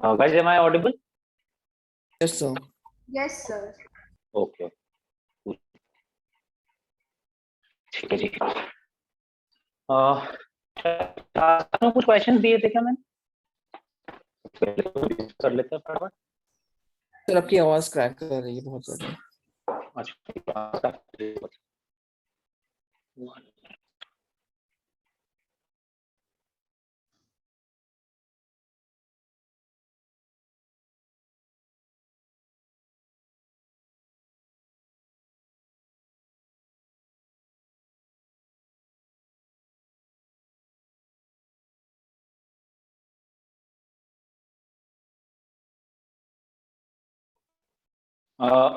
Guys, am I audible? Yes, sir. Yes, sir. Okay. ठीक है जी। कुछ क्वेश्चन दिए थे क्या मैंने? कर लेते हैं फटाफट। सर आपकी आवाज क्रैक कर रही है बहुत ज्यादा। अच्छा,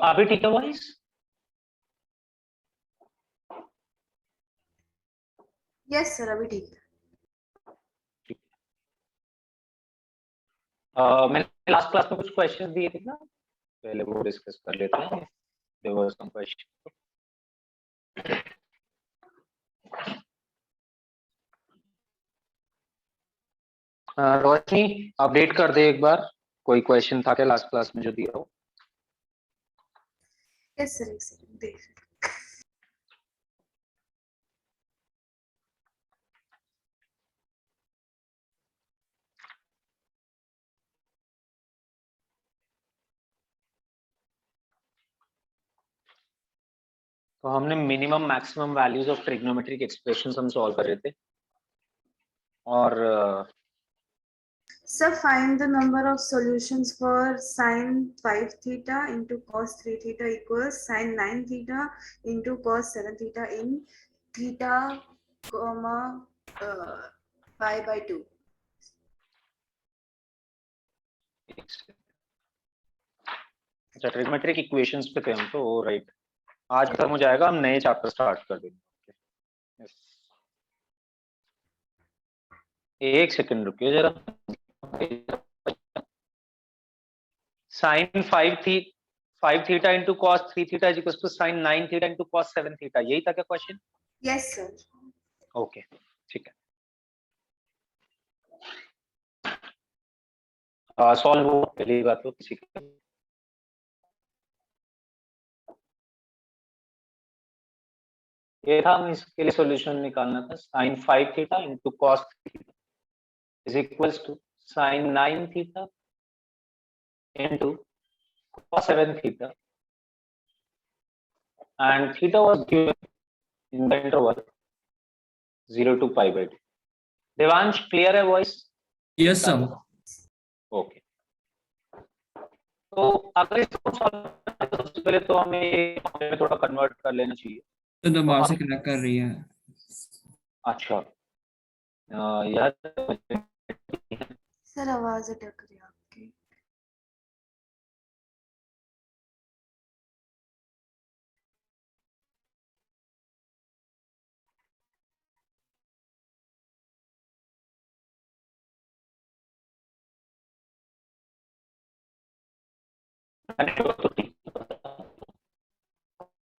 अभी ठीक है वॉइस? यस सर, अभी ठीक है। मैंने लास्ट क्लास में कुछ क्वेश्चन दिए थे ना, पहले वो डिस्कस कर लेते हैं। There was some question. Roshni update कर दे एक बार, कोई क्वेश्चन था क्या लास्ट क्लास में जो दिया हो? यस सर, एक सेकंड देख। तो हमने minimum maximum values of trigonometric expressions हम सॉल्व कर रहे थे, और Sir, find the number of solutions for sin 5 theta into cos 3 theta equals sin 9 theta into cos 7 theta in theta, comma, pi by 2. अच्छा, trigonometric equations पे थे हम तो, राइट। आज खत्म हो जाएगा, हम नए चैप्टर स्टार्ट कर देंगे। yes. एक सेकंड रुकिए जरा। Sine 5 theta into cos 3 theta is equal to sine 9 theta into cos 7 theta, यही था क्या क्वेश्चन? Yes sir. ओके, ठीक है। सॉल्व हो पहली बात तो किसी का। ये था, हम इसके लिए सॉल्यूशन निकालना था। Sine 5 theta into cos theta is equal to sine 9 theta into cos 7 theta, and theta was given in the interval 0 to pi by 2. Devansh clear है वॉइस? Yes sir. ओके, तो अगर इसको solve करना है तो सबसे पहले तो हमें थोड़ा कन्वर्ट कर लेना चाहिए। तो दोबारा से क्रैक कर रही है। अच्छा, यार सर आवाज अटक रही है आपकी।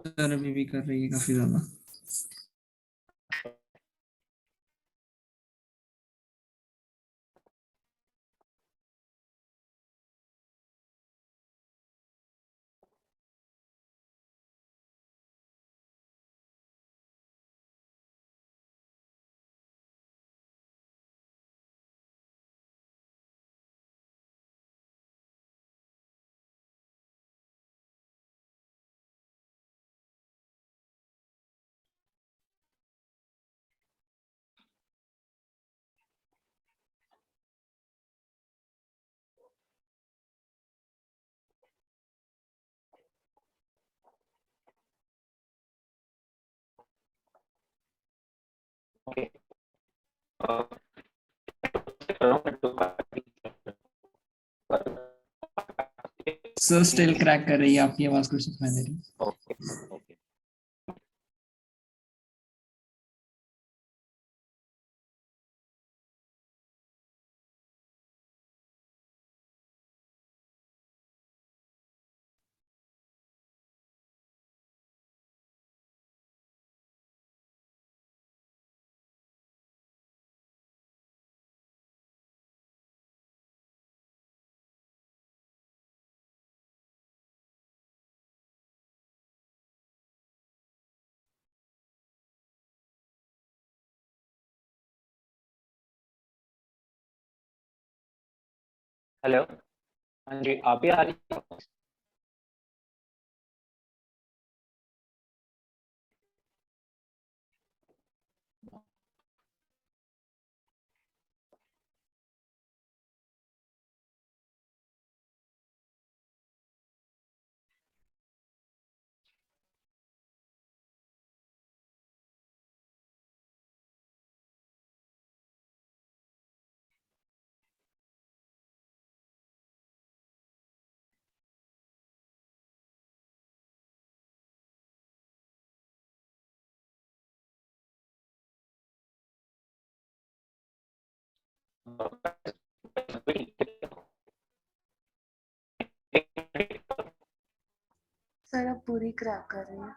सर अभी भी कर रही है काफी ज्यादा। ओके, सर स्टिल क्रैक कर रही है, आपकी आवाज कुछ सुनाई दे रही है। ओके। हेलो, हाँ जी, आप ही आ रही है? सर आप पूरी क्रैक कर रही हैं।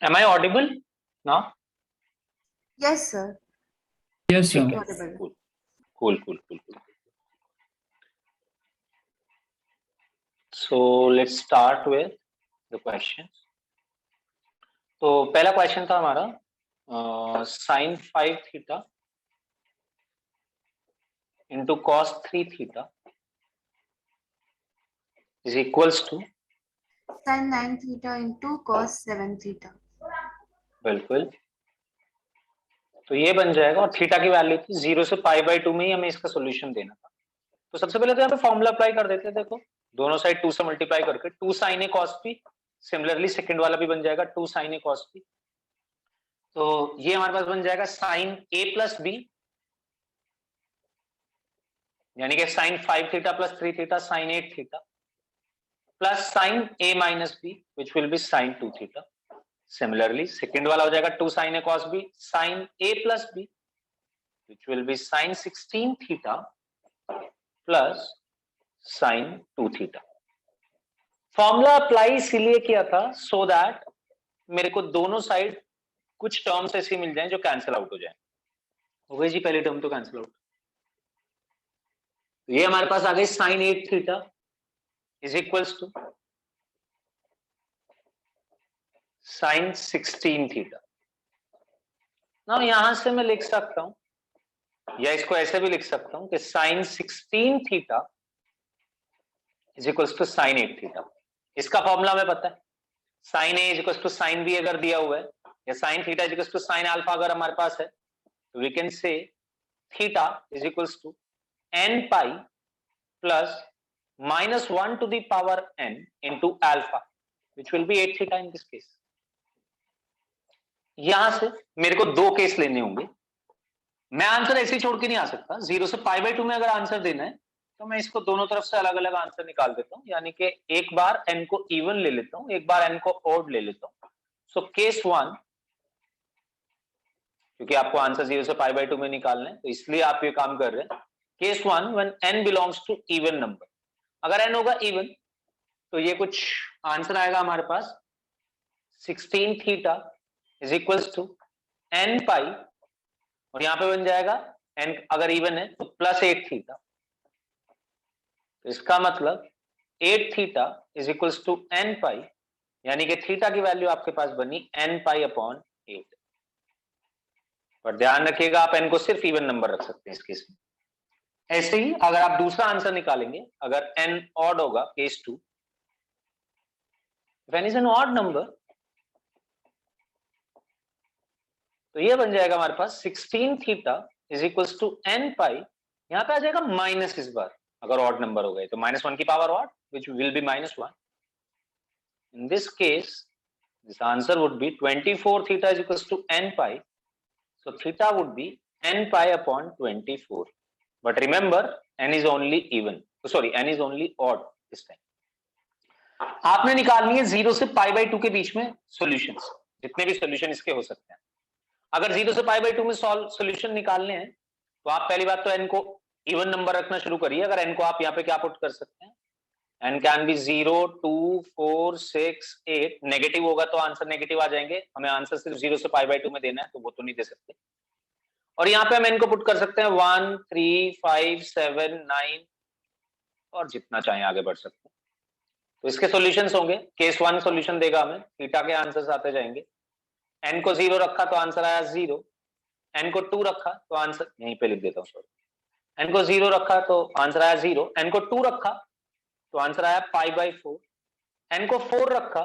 Am I audible now? Yes, sir. Yes, sir. Audible. Cool. So let's start with the questions. तो पहला क्वेश्चन था हमारा sin 5 theta into cos 3 theta is equals to, Sin 9 theta into cos 7 theta. बिल्कुल, तो ये बन जाएगा और थीटा की वैल्यू थी 0 से पाई बाई 2 में ही हमें इसका सोल्यूशन देना था। तो सबसे पहले तो यहाँ पे फॉर्मूला अप्लाई कर देते हैं। देखो दोनों साइड 2 से मल्टीप्लाई करके 2 sin a cos b, similarly second वाला भी बन जाएगा 2 sin a cos b। तो ये हमारे पास बन जाएगा sin a प्लस b, यानी कि sin 5 theta plus 3 theta sin 8 theta plus sin a minus b which will be sin 2 theta. Similarly second वाला हो जाएगा 2 sin a cos b sin a plus b which will be sin 16 theta plus sin 2 theta. Formula apply इसीलिए किया था so that मेरे को दोनों side कुछ टर्म्स ऐसी मिल जाएं जो कैंसिल आउट हो जाएं। हो गई जी पहली टर्म तो कैंसिल आउट। तो ये हमारे पास आ गई sin 8 theta is equals to sin 16 theta. ना यहां से मैं लिख सकता हूं या इसको ऐसे भी लिख सकता हूं कि sin 16 theta is equals to sin 8 theta. इसका फॉर्मूला हमें पता है, sin a is equals to sin b अगर दिया हुआ है या sin theta is equals to sin alpha अगर हमारे पास है तो we can say theta is equals to n pi plus -1 to the power n into alpha which will be 8 theta in this case। यहां से मेरे को दो केस लेने होंगे, मैं आंसर ऐसे ही छोड़ के नहीं आ सकता। 0 से पाई बाई 2 में अगर आंसर देना है तो मैं इसको दोनों तरफ से अलग अलग आंसर निकाल देता हूं, यानी कि एक बार n को इवन ले लेता हूं, एक बार n को ऑड ले लेता हूं। सो केस 1, क्योंकि आपको आंसर 0 से पाई बाई 2 में निकालना है तो इसलिए आप ये काम कर रहे हैं। Case 1 when n belongs to even number, अगर n होगा इवन तो ये कुछ आंसर आएगा हमारे पास 16 theta is equals to n pi और यहां पे बन जाएगा n अगर इवन है तो प्लस 8 थीटा। तो इसका मतलब 8 theta is equals to n pi, यानी कि थीटा की वैल्यू आपके पास बनी n पाई अपॉन 8। पर ध्यान रखिएगा आप n को सिर्फ इवन नंबर रख सकते हैं इस केस में। ऐसे ही अगर आप दूसरा आंसर निकालेंगे, अगर n ऑड होगा case 2, when is an odd number तो ये बन जाएगा हमारे पास 16 theta is equals to n pi, यहां पे आ जाएगा माइनस इस बार अगर ऑड नंबर हो गए तो -1 की power odd which will be -1। in this case this answer would be 24 theta is equals to n pi, so theta would be n pi upon 24, but remember n is only even, sorry n is only odd this time। आपने निकालनी है 0 से पाई by 2 के बीच में solutions, जितने भी solution इसके हो सकते हैं। अगर 0 से पाई बाई 2 में सॉल्यूशन निकालने हैं तो आप पहली बात तो n को इवन नंबर रखना शुरू करिए। अगर n को आप यहाँ पे क्या पुट कर सकते हैं, n कैन बी 0, 2, 4, 6, 8। नेगेटिव होगा तो आंसर नेगेटिव आ जाएंगे, हमें आंसर सिर्फ 0 से पाई बाई 2 में देना है तो वो तो नहीं दे सकते। और यहाँ पे हम n को पुट कर सकते हैं 1, 3, 5, 7, 9 और जितना चाहे आगे बढ़ सकते हैं। तो इसके सॉल्यूशंस होंगे, केस 1 सॉल्यूशन देगा हमें, थीटा के आंसर्स आते जाएंगे। n को 0 रखा तो आंसर आया 0, n को 2 रखा तो आंसर यहीं पे लिख देता हूँ, सॉरी, n को 0 रखा तो आंसर आया 0, n को 2 रखा तो आंसर आया पाई बाई 4, n को 4 रखा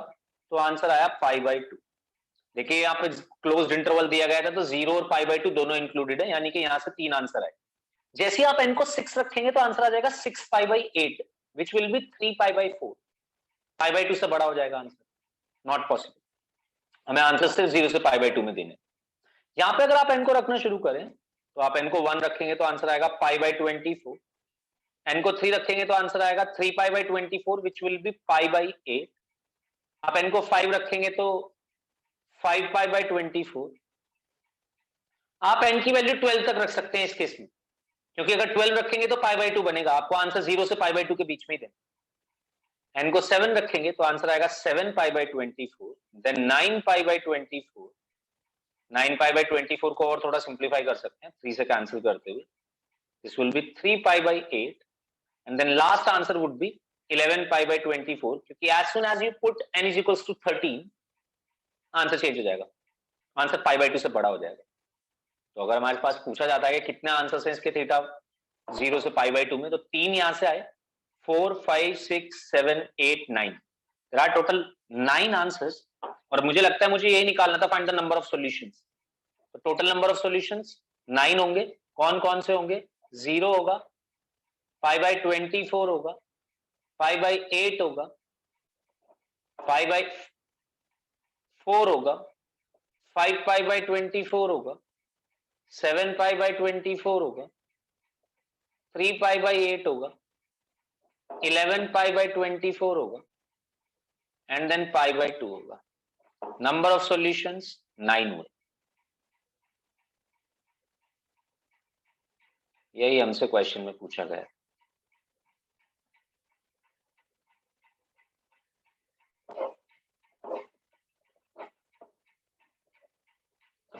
तो आंसर आया पाई बाई 2। देखिए यहाँ पे क्लोज्ड इंटरवल दिया गया था तो 0 और पाई बाई 2 दोनों इंक्लूडेड है, यानी कि यहाँ से 3 आंसर आए। जैसे ही आप n को 6 रखेंगे तो आंसर आ जाएगा 6 पाई by 8 which will be 3 pi by 4। Pi by 2 से बड़ा हो जाएगा आंसर, नॉट पॉसिबल। हमें आंसर सिर्फ 0 से पाई बाई 2 में देने। यहाँ पे अगर आप n को रखना शुरू करें तो आप n को 1 रखेंगे तो आंसर आएगा पाई बाई 24, n को 3 रखेंगे तो आंसर आएगा 3 pi by 24 which will be pi by 8। आप n को 5 रखेंगे तो 5 पाई बाई 24। आप n की वैल्यू 12 तक रख सकते हैं इस केस में, क्योंकि अगर 12 रखेंगे तो पाई बाई 2 बनेगा, आपको आंसर 0 से पाई बाई 2 के बीच में ही देना। n को 7 रखेंगे तो आंसर आएगा 7 pi by 24, then 9 pi by 24, 9 pi by 24 को और थोड़ा सिंप्लीफाई कर सकते हैं 3 से कैंसिल करते हुए, this will be 3 pi by 8 and then last answer would be 11 pi by 24, क्योंकि as soon as you put n is equals to 13 answer change हो जाएगा, आंसर पाई बाई 2 से बड़ा हो जाएगा। तो अगर हमारे पास पूछा जाता है कि कितने आंसर्स हैं इसके थीटा 0 से पाई बाई 2 में, तो 3 यहां से आए, 4 5 6 7 8 9, देयर आर टोटल 9 आंसर्स, और मुझे लगता है मुझे यही निकालना था, find the number of solutions. तो टोटल नंबर ऑफ सॉल्यूशंस 9 होंगे, कौन कौन से होंगे, 0 होगा, पाई बाई 24 होगा, पाई बाई 8 होगा, पाई बाई 4 होगा, 5 पाई बाई 24 होगा, 7 पाई बाई 24 होगा, 3 पाई बाई 8 होगा, 11 पाई बाई 24 होगा, एंड देन पाई बाई 2 होगा। नंबर ऑफ सॉल्यूशंस 9 हुए। यही हमसे क्वेश्चन में पूछा गया।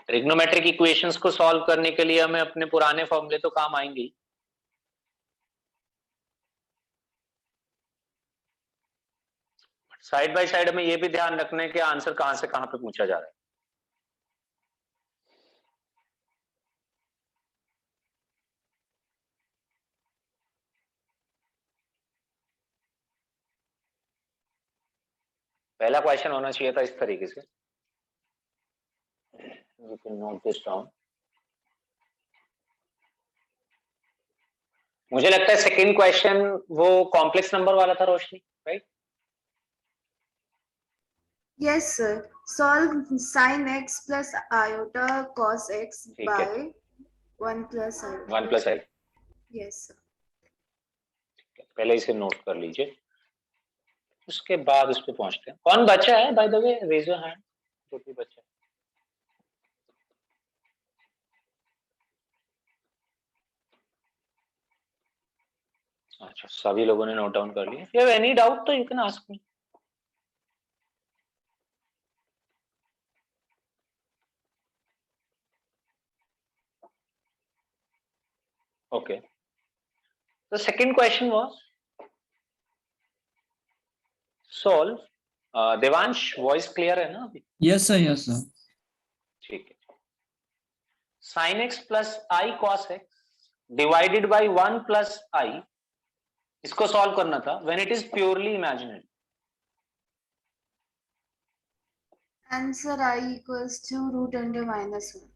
ट्रिग्नोमेट्रिक इक्वेशंस को सॉल्व करने के लिए हमें अपने पुराने फॉर्मूले तो काम आएंगे, साइड बाय साइड हमें यह भी ध्यान रखना है कि आंसर कहां से कहां पे पूछा जा रहा है। पहला क्वेश्चन होना चाहिए था इस तरीके से, you can note this down. मुझे लगता है सेकंड क्वेश्चन वो कॉम्प्लेक्स नंबर वाला था रोशनी, right? Yes, sir. Solve sin x plus iota cos x ठीक by है, 1 plus iota. 1 प्लस आई। Yes, sir. पहले इसे नोट कर लीजिए, उसके बाद उस पे पहुंचते हैं। कौन बच्चा है by the way, raise your hand जो भी बच्चा है। अच्छा, सभी लोगों ने नोट डाउन कर लिया। If you have any doubt तो you can ask me. Okay. The second question was solve. Devansh voice clear है ना अभी? Yes sir, yes sir. ठीक है। sin x plus i cos x divided by 1 plus i, इसको solve करना था when it is purely imaginary. Answer I equals to root under minus 1.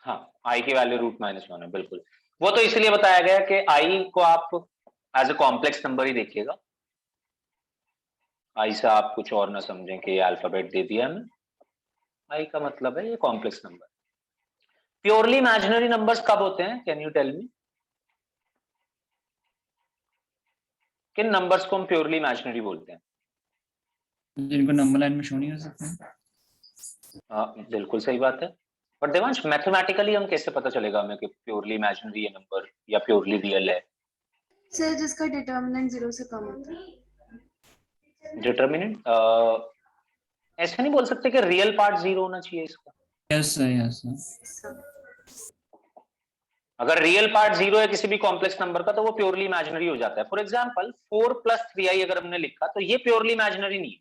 हाँ, आई की वैल्यू रूट माइनस 1 है, बिल्कुल। वो तो इसलिए बताया गया कि आई को आप एज ए कॉम्प्लेक्स नंबर ही देखिएगा, आई से आप कुछ और ना समझें कि ये अल्फाबेट दे दिया हमें। आई का मतलब है ये complex number. Purely imaginary numbers कब होते हैं, कैन यू टेल मी? किन नंबर्स को हम प्योरली इमेजिनरी बोलते हैं? जिनको नंबर लाइन में शो नहीं हो सकते। बिल्कुल सही बात है, बट देवांश मैथमेटिकली हम कैसे पता चलेगा हमें कि प्योरली इमेजिनरी है नंबर या प्योरली रियल है? सर जिसका डिटर्मिनेंट 0 से कम होता है। डिटर्मिनेंट ऐसे नहीं बोल सकते कि रियल पार्ट 0 होना चाहिए इसका। Yes sir, yes sir. अगर रियल पार्ट 0 है किसी भी कॉम्प्लेक्स नंबर का तो वो प्योरली इमेजिनरी हो जाता है। फॉर एग्जांपल 4 प्लस 3i अगर हमने लिखा तो ये प्योरली इमेजिनरी नहीं है,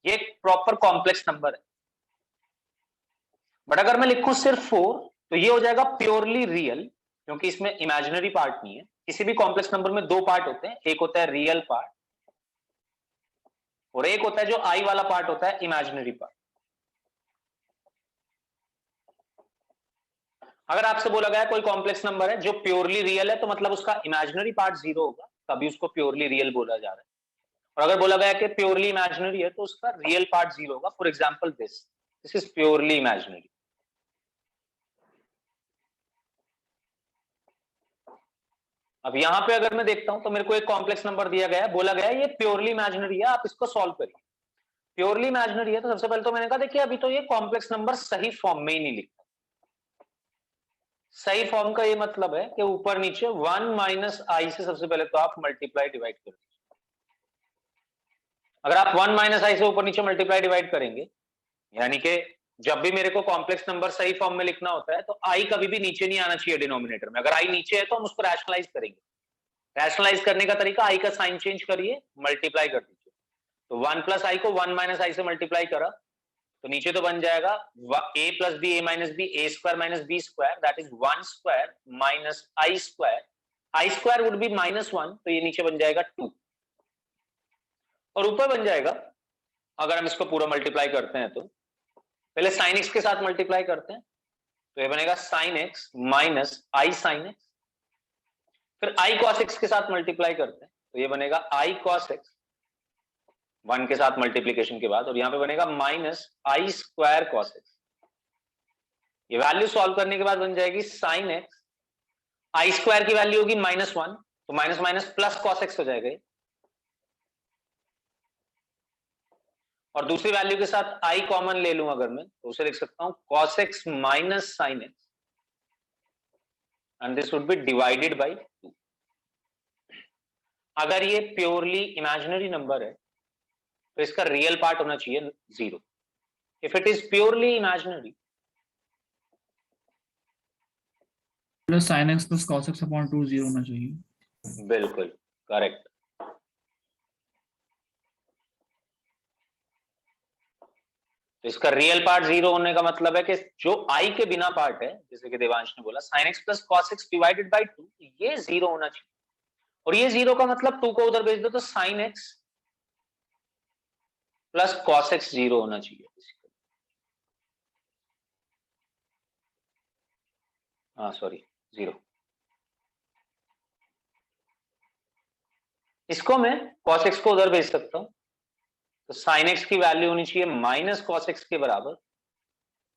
ये एक प्रॉपर कॉम्प्लेक्स नंबर है। बट अगर मैं लिखूं सिर्फ 4 तो ये हो जाएगा प्योरली रियल, क्योंकि इसमें इमेजिनरी पार्ट नहीं है। किसी भी कॉम्प्लेक्स नंबर में दो पार्ट होते हैं, एक होता है रियल पार्ट और एक होता है जो आई वाला पार्ट होता है इमेजिनरी पार्ट। अगर आपसे बोला गया कोई कॉम्प्लेक्स नंबर है जो प्योरली रियल है तो मतलब उसका इमेजिनरी पार्ट 0 होगा, तभी उसको प्योरली रियल बोला जा रहा है। और अगर बोला गया कि प्योरली इमेजिनरी है तो उसका रियल पार्ट 0 होगा। For example this is purely imaginary. अब यहां पे अगर मैं देखता हूं तो मेरे को एक कॉम्प्लेक्स नंबर दिया गया है, बोला गया है ये प्योरली इमेजिनरी है, आप इसको सॉल्व करिए। प्योरली इमेजिनरी है तो सबसे पहले तो मैंने कहा देखिए अभी तो ये कॉम्प्लेक्स नंबर सही फॉर्म में ही नहीं लिखता। सही फॉर्म का ये मतलब है कि ऊपर नीचे 1 माइनस आई से सबसे पहले तो आप मल्टीप्लाई डिवाइड कर दीजिए। अगर आप 1 माइनस आई से ऊपर नीचे मल्टीप्लाई डिवाइड करेंगे, यानी कि जब भी मेरे को कॉम्प्लेक्स नंबर सही फॉर्म में लिखना होता है तो आई कभी भी नीचे नहीं आना चाहिए डिनोमिनेटर में। अगर आई नीचे है तो हम उसको रैशनलाइज करेंगे। रैशनलाइज करने का तरीका, आई का साइन चेंज करिए, मल्टीप्लाई कर दीजिए। तो 1 प्लस आई को 1 माइनस आई से मल्टीप्लाई करा तो नीचे तो बन जाएगा a plus b a minus b, a square minus b square, that is 1 square minus i square. I square would be -1, तो ये नीचे बन जाएगा 2 और ऊपर बन जाएगा, अगर हम इसको पूरा मल्टीप्लाई करते हैं तो पहले साइन एक्स के साथ मल्टीप्लाई करते हैं तो ये बनेगा साइन एक्स माइनस आई साइन एक्स, फिर आई कॉस एक्स के साथ मल्टीप्लाई करते हैं तो ये बनेगा आई कॉस एक्स 1 के साथ मल्टीप्लीकेशन के बाद, और यहां पे बनेगा minus i square cos x. ये वैल्यू सॉल्व करने के बाद बन जाएगी साइन एक्स, आई स्क्वायर की वैल्यू होगी -1 तो minus minus plus cos x हो जाएगा, और दूसरी वैल्यू के साथ आई कॉमन ले लूं अगर मैं तो उसे लिख सकता हूं cos x minus sine x and this would be divided by 2। अगर ये प्योरली इमेजिनरी नंबर है तो इसका रियल पार्ट होना चाहिए 0। If it is purely imaginary plus sin x plus cos x upon 2 0 होना चाहिए। बिल्कुल करेक्ट। तो इसका रियल पार्ट 0 होने का मतलब है कि जो आई के बिना पार्ट है, जैसे कि देवांश ने बोला sin x plus cos x divided by 2, ये 0 होना चाहिए। और ये 0 का मतलब 2 को उधर भेज दो तो sin x plus cos x 0 होना चाहिए। हाँ सॉरी 0। इसको मैं cos x को उधर भेज सकता हूं तो sin x की वैल्यू होनी चाहिए माइनस cos x के बराबर।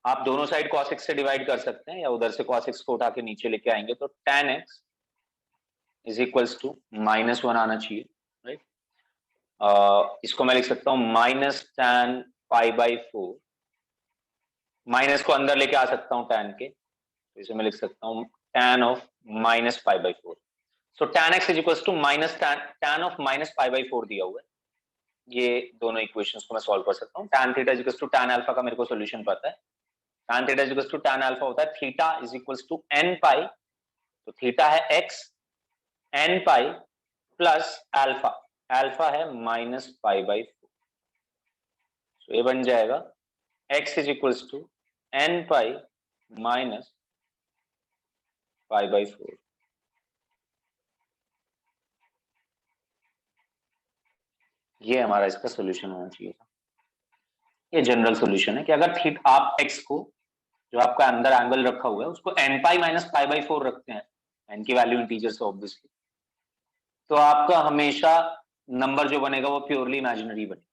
आप दोनों साइड cos x से डिवाइड कर सकते हैं या उधर से cos x को उठा के नीचे लेके आएंगे तो tan x is equals to -1 आना चाहिए, राइट। इसको मैं लिख सकता हूं माइनस tan π/4, माइनस को अंदर लेके आ सकता हूं tan के, तो इसे मैं लिख सकता हूं tan of minus π/4। So tan x is equals to minus tan of minus π/4 दिया हुआ है। ये दोनों इक्वेशंस को मैं सॉल्व कर सकता हूं। tan theta is equals to tan alpha का मेरे को सॉल्यूशन पता है। tan theta is equals to tan alpha होता है theta is equals to n pi, तो थीटा है x n pi plus alpha, alpha है -π/4, तो ये बन जाएगा x is equals to n pi minus π/4। ये हमारा इसका सॉल्यूशन होना चाहिए था। ये जनरल सॉल्यूशन है कि अगर आप x को, जो आपका अंदर एंगल रखा हुआ है, उसको n पाई माइनस π/4 रखते हैं, n की वैल्यू इंटीजर से ऑब्वियसली, तो आपका हमेशा नंबर जो बनेगा वो प्योरली इमेजिनरी बनेगा।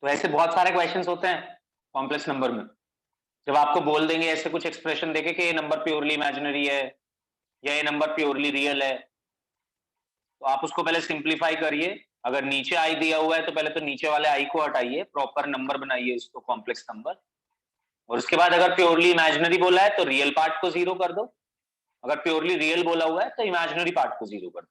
तो ऐसे बहुत सारे क्वेश्चंस होते हैं कॉम्प्लेक्स नंबर में, जब आपको बोल देंगे ऐसे कुछ एक्सप्रेशन देके कि ये नंबर प्योरली इमेजिनरी है या ये नंबर प्योरली रियल है, तो आप उसको पहले सिंप्लीफाई करिए। अगर नीचे आई दिया हुआ है तो पहले तो नीचे वाले आई को हटाइए, प्रॉपर नंबर बनाइए उसको कॉम्प्लेक्स नंबर, और उसके बाद अगर प्योरली इमेजिनरी बोला है तो रियल पार्ट को 0 कर दो, अगर प्योरली रियल बोला हुआ है तो इमेजिनरी पार्ट को 0 कर दो।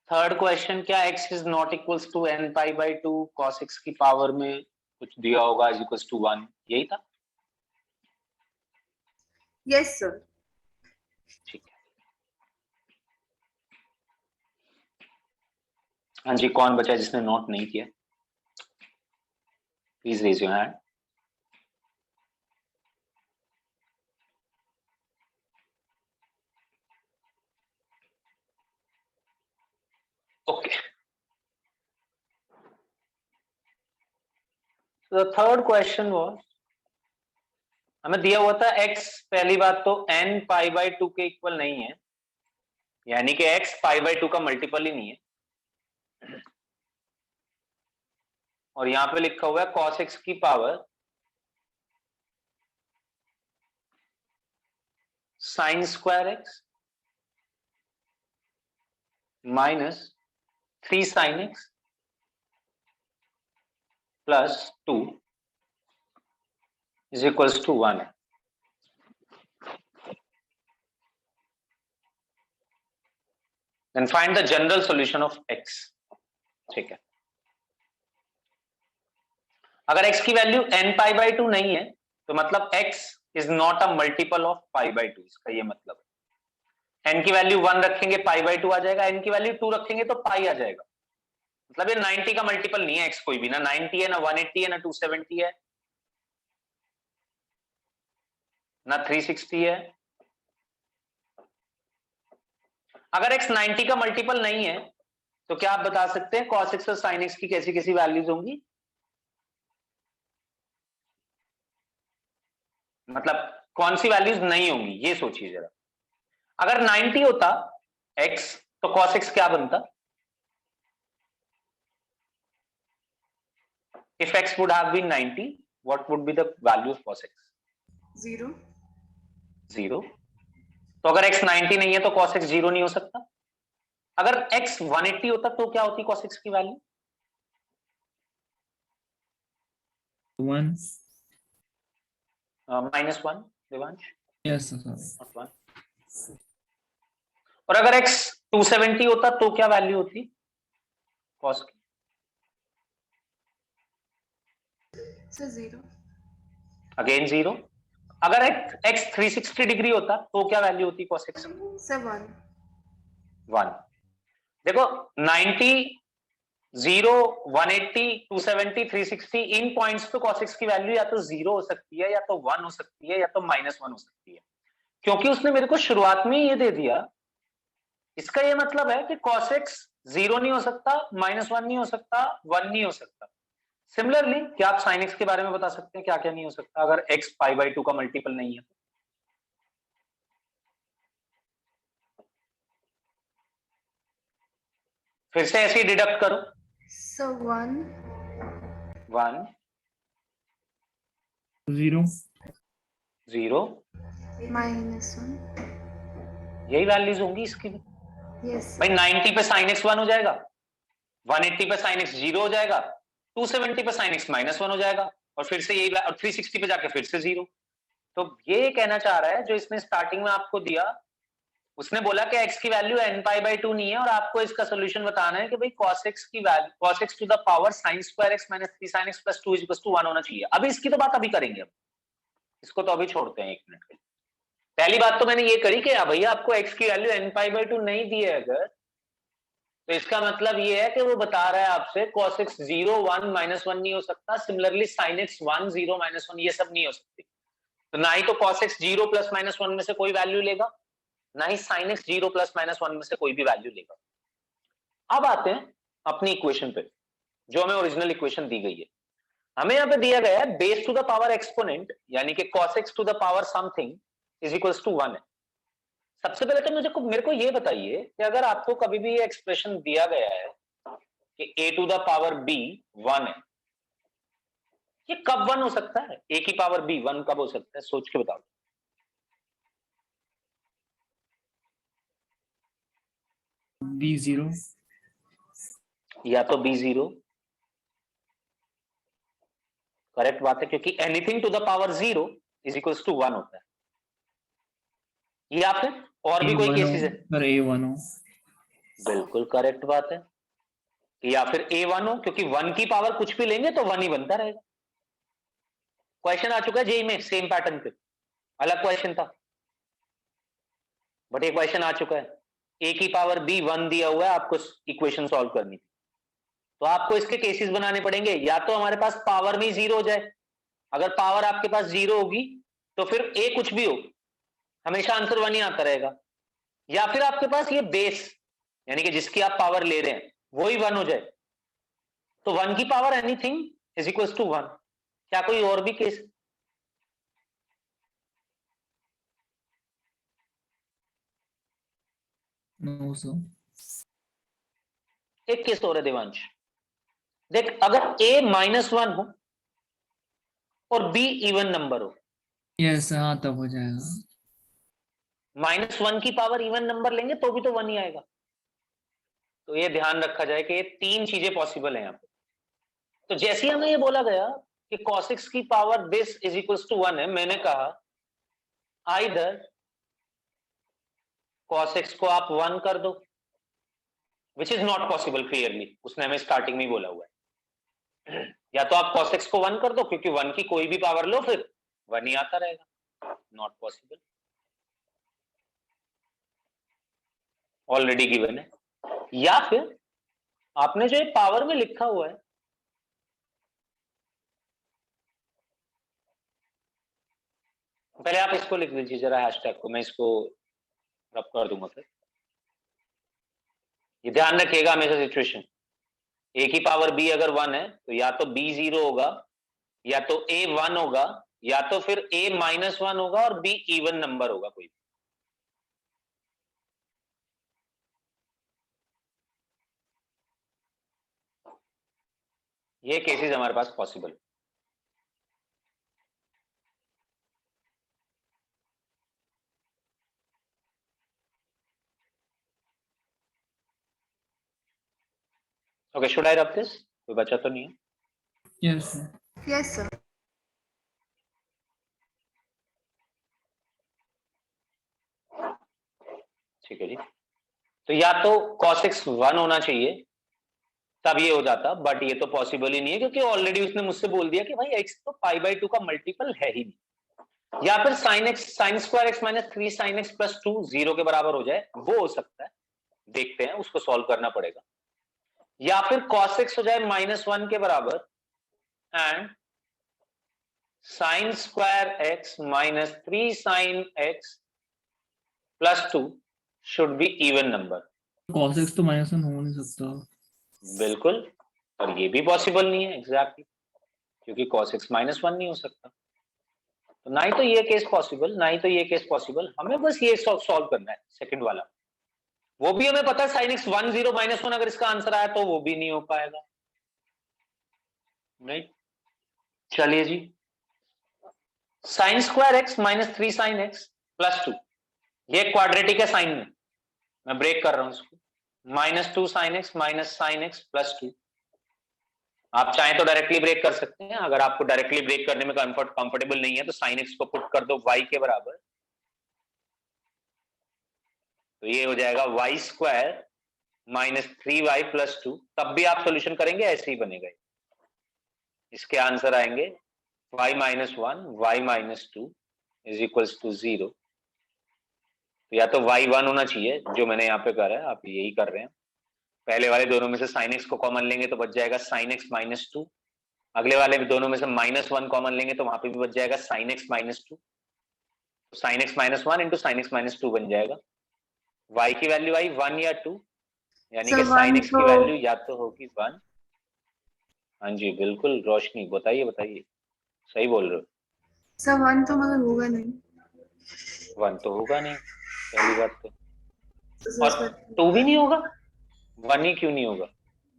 थर्ड क्वेश्चन क्या, x is not equals to n pi by 2 cos x की पावर में कुछ दिया होगा इज इक्वल्स टू 1, यही था। Yes sir. ठीक है, हाँ जी, कौन बचा जिसने नोट नहीं किया? Please raise your hand. Okay. So the third question was, हमें दिया हुआ था x, पहली बात तो n पाई बाय 2 के इक्वल नहीं है, यानी कि x पाई बाय 2 का मल्टीपल ही नहीं है, और यहां पे लिखा हुआ है cos x की power sin square x minus 3 sin x plus 2 is equals to 1 है. Then find the general solution of x. ठीक है, अगर x की वैल्यू n पाई बाय 2 नहीं है तो मतलब x is not a multiple of pi by 2, इसका ये मतलब है. n की वैल्यू 1 रखेंगे पाई बाय 2 आ जाएगा, n की वैल्यू 2 रखेंगे तो पाई आ जाएगा, मतलब ये 90 का मल्टीपल नहीं है x कोई भी, ना 90 है, ना 180 है, ना 270 है, ना 360 है. अगर x 90 का मल्टीपल नहीं है तो क्या आप बता सकते हैं cos x और sin x की कैसी कैसी वैल्यूज होंगी? मतलब कौन सी वैल्यूज नहीं होंगी ये सोचिए जरा. अगर 90 होता x तो cos x क्या बनता? If x would have been 90, what would be the value of cos x? 0. 0. तो अगर x 90 नहीं है तो cos x 0 नहीं हो सकता. अगर x 180 होता तो क्या होती cos x की value? 1. -1. Devansh? Yes, sir. Not 1. और अगर x 270 होता तो क्या वैल्यू होती cos की? So 0. अगेन 0. अगर x 360 डिग्री होता तो क्या वैल्यू होती cos x की? So 1. 1. देखो 90, 0, 180, 270, 360 इन पॉइंट्स पे cos x की वैल्यू या तो 0 हो सकती है, या तो 1 हो सकती है, या तो -1 हो सकती है, क्योंकि उसने मेरे को शुरुआत में ये दे दिया. इसका ये मतलब है कि cos x 0 नहीं हो सकता, -1 नहीं हो सकता, 1 नहीं हो सकता. सिमिलरली क्या आप sin x के बारे में बता सकते हैं क्या क्या नहीं हो सकता अगर x पाई बाय 2 का मल्टीपल नहीं है? फिर से ऐसे ही डिडक्ट करो. So 1. 1, 0. 0, -1. यही वैल्यूज होंगी इसकी भी. Yes. भाई 90 पे sin x 1 हो जाएगा, 180 पे sin x 0 हो जाएगा, 270 पे sin x -1 हो जाएगा, और फिर से यही, और 360 पे जाके फिर से 0. तो ये कहना चाह रहा है जो इसने स्टार्टिंग में आपको दिया, उसने बोला कि x की वैल्यू n पाई बाय 2 नहीं है और आपको इसका सोल्यूशन बताना है कि भाई cos x की value cos x to the power sin square x minus 3 sin x plus 2 is equal to 1 होना चाहिए. अभी इसकी तो बात अभी करेंगे, अब इसको तो अभी छोड़ते हैं 1 मिनट के लिए. पहली बात तो मैंने ये करी कि भैया आपको x की वैल्यू n पाई बाय 2 नहीं दी है अगर, तो इसका मतलब ये है कि वो बता रहा है आपसे cos x 0, 1, -1 नहीं हो सकता, सिमिलरली sin x 1, 0, -1 ये सब नहीं हो सकती. तो ना ही तो cos x 0 प्लस -1 में से कोई वैल्यू लेगा, ना ही sin x 0 प्लस -1 में से कोई भी वैल्यू लेगा. अब आते हैं अपनी इक्वेशन पे, जो हमें ओरिजिनल इक्वेशन दी गई है. हमें यहाँ पे दिया गया है base to the power exponent, यानी कि cos x to the power something is equals to 1 है. सबसे पहले तो मेरे को ये बताइए कि अगर आपको कभी भी ये एक्सप्रेशन दिया गया है कि a to the power b 1 है, ये कब 1 हो सकता है? a की पावर b 1 कब हो सकता है? सोच के बताओ. B0. या तो b0 करेक्ट बात है, क्योंकि anything to the power 0 is equals to 1 होता है. या फिर और भी कोई केसेस है? पर A1 हो. बिल्कुल करेक्ट बात है. या फिर a1 हो, क्योंकि 1 की पावर कुछ भी लेंगे तो 1 ही बनता रहेगा. क्वेश्चन आ चुका है जेई में सेम पैटर्न पे, अलग क्वेश्चन था बट ये क्वेश्चन आ चुका है. a की पावर b 1 दिया हुआ है, आपको इक्वेशन सॉल्व करनी थी. तो आपको इसके केसेस बनाने पड़ेंगे, या तो हमारे पास पावर में जीरो हो जाए, अगर पावर आपके पास जीरो होगी तो फिर ए कुछ भी हो हमेशा आंसर 1 ही आता रहेगा, या फिर आपके पास ये बेस यानी कि जिसकी आप पावर ले रहे हैं वो ही 1 हो जाए, तो 1 की power anything is equal to 1। क्या कोई और भी केस? No sir. एक केस और है देवांश, देख अगर a -1 हो और b इवन नंबर हो, यस हाँ तब हो जाएगा। -1 की पावर इवन नंबर लेंगे तो भी तो 1 ही आएगा। तो ये ध्यान रखा जाए कि ये तीन चीजें पॉसिबल है यहाँ पे। तो जैसे ही हमें ये बोला गया कि cos x की power this is equal to 1 है, मैंने कहा आइदर cos x को आप 1 कर दो, which is not possible clearly, उसने हमें स्टार्टिंग में ही बोला हुआ है। या तो आप cos x को 1 कर दो, क्योंकि 1 की कोई भी पावर लो फिर 1 ही आता रहेगा, नॉट पॉसिबल, ऑलरेडी गिवन है। या फिर आपने जो पावर में लिखा हुआ है, पहले आप इसको लिख लीजिए जरा हैशटैग को, मैं इसको रब कर दूंगा फिर। ये ध्यान रखिएगा हमेशा सिचुएशन, a की पावर b अगर 1 है तो या तो b 0 होगा, या तो a 1 होगा, या तो फिर a -1 होगा और b इवन नंबर होगा कोई। ये केसेस हमारे पास possible. Okay, should I rub this? कोई बचा तो नहीं है? Yes Yes, sir. ठीक है जी। तो या तो cos x 1 होना चाहिए तब ये हो जाता, बट ये तो पॉसिबल ही नहीं है क्योंकि ऑलरेडी उसने मुझसे बोल दिया कि भाई x तो π/2 का मल्टीपल है ही नहीं। या फिर sin square x minus 3 sin x plus 2 0 के बराबर हो जाए, वो हो सकता है, देखते हैं, उसको सॉल्व करना पड़ेगा। या फिर cos x हो जाए -1 के बराबर and sin square x minus 3 sin x plus 2 should be even number. cos x तो -1 हो नहीं सकता। बिल्कुल, और ये भी पॉसिबल नहीं है एग्जैक्टली, क्योंकि cos x -1 नहीं हो सकता। तो ना ही तो ये केस पॉसिबल, ना ही तो ये केस पॉसिबल, हमें बस ये सॉल्व करना है सेकंड वाला। वो भी हमें पता है sin x 1 0 -1 अगर इसका आंसर आया तो वो भी नहीं हो पाएगा, नहीं। चलिए जी, sin square x minus 3 sin x plus 2, ये क्वाड्रेटिक है साइन में, मैं ब्रेक कर रहा हूं इसको, -2 sin x minus sin x plus 2। आप चाहें तो डायरेक्टली ब्रेक कर सकते हैं, अगर आपको डायरेक्टली ब्रेक करने में कंफर्टेबल नहीं है तो sin x को पुट कर दो y के बराबर, तो ये हो जाएगा y square minus 3y plus 2। तब भी आप सोल्यूशन करेंगे ऐसे ही बनेगा, इसके आंसर आएंगे y -1 y -2 is equals to 0। तो या तो y 1 होना चाहिए जो मैंने यहाँ पे करा है, आप यही कर रहे हैं। पहले वाले दोनों में से sin x को कॉमन लेंगे तो बच जाएगा sin x -2, अगले वाले दोनों में से -1 कॉमन लेंगे तो वहां पे भी बच जाएगा sin x -2, sin x -1 into sin x -2 बन जाएगा। y की वैल्यू आई 1 या 2, यानी कि sin x की वैल्यू या तो होगी 1। हाँ जी बिल्कुल रोशनी, बताइए बताइए, सही बोल रहे हो। सर 1 तो मगर होगा नहीं। 1 तो होगा नहीं, पहली बात तो, तो और सर 2 भी नहीं होगा, 1 ही क्यों नहीं होगा?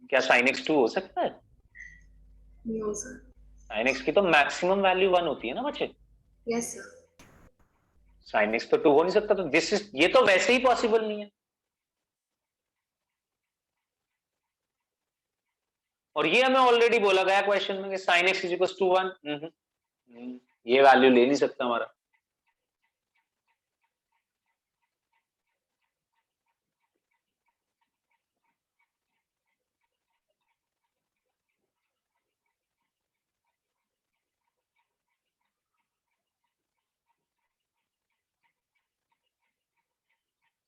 क्या sin x 2 हो सकता है? नहीं हो सर। sin x की तो मैक्सिमम वैल्यू 1 होती है ना बच्चे, यस सर। sin x तो 2 हो नहीं सकता, तो दिस इज, ये तो वैसे ही पॉसिबल नहीं है। और ये हमें ऑलरेडी बोला गया क्वेश्चन में कि sin x is equal to 1, ये वैल्यू ले नहीं सकता हमारा।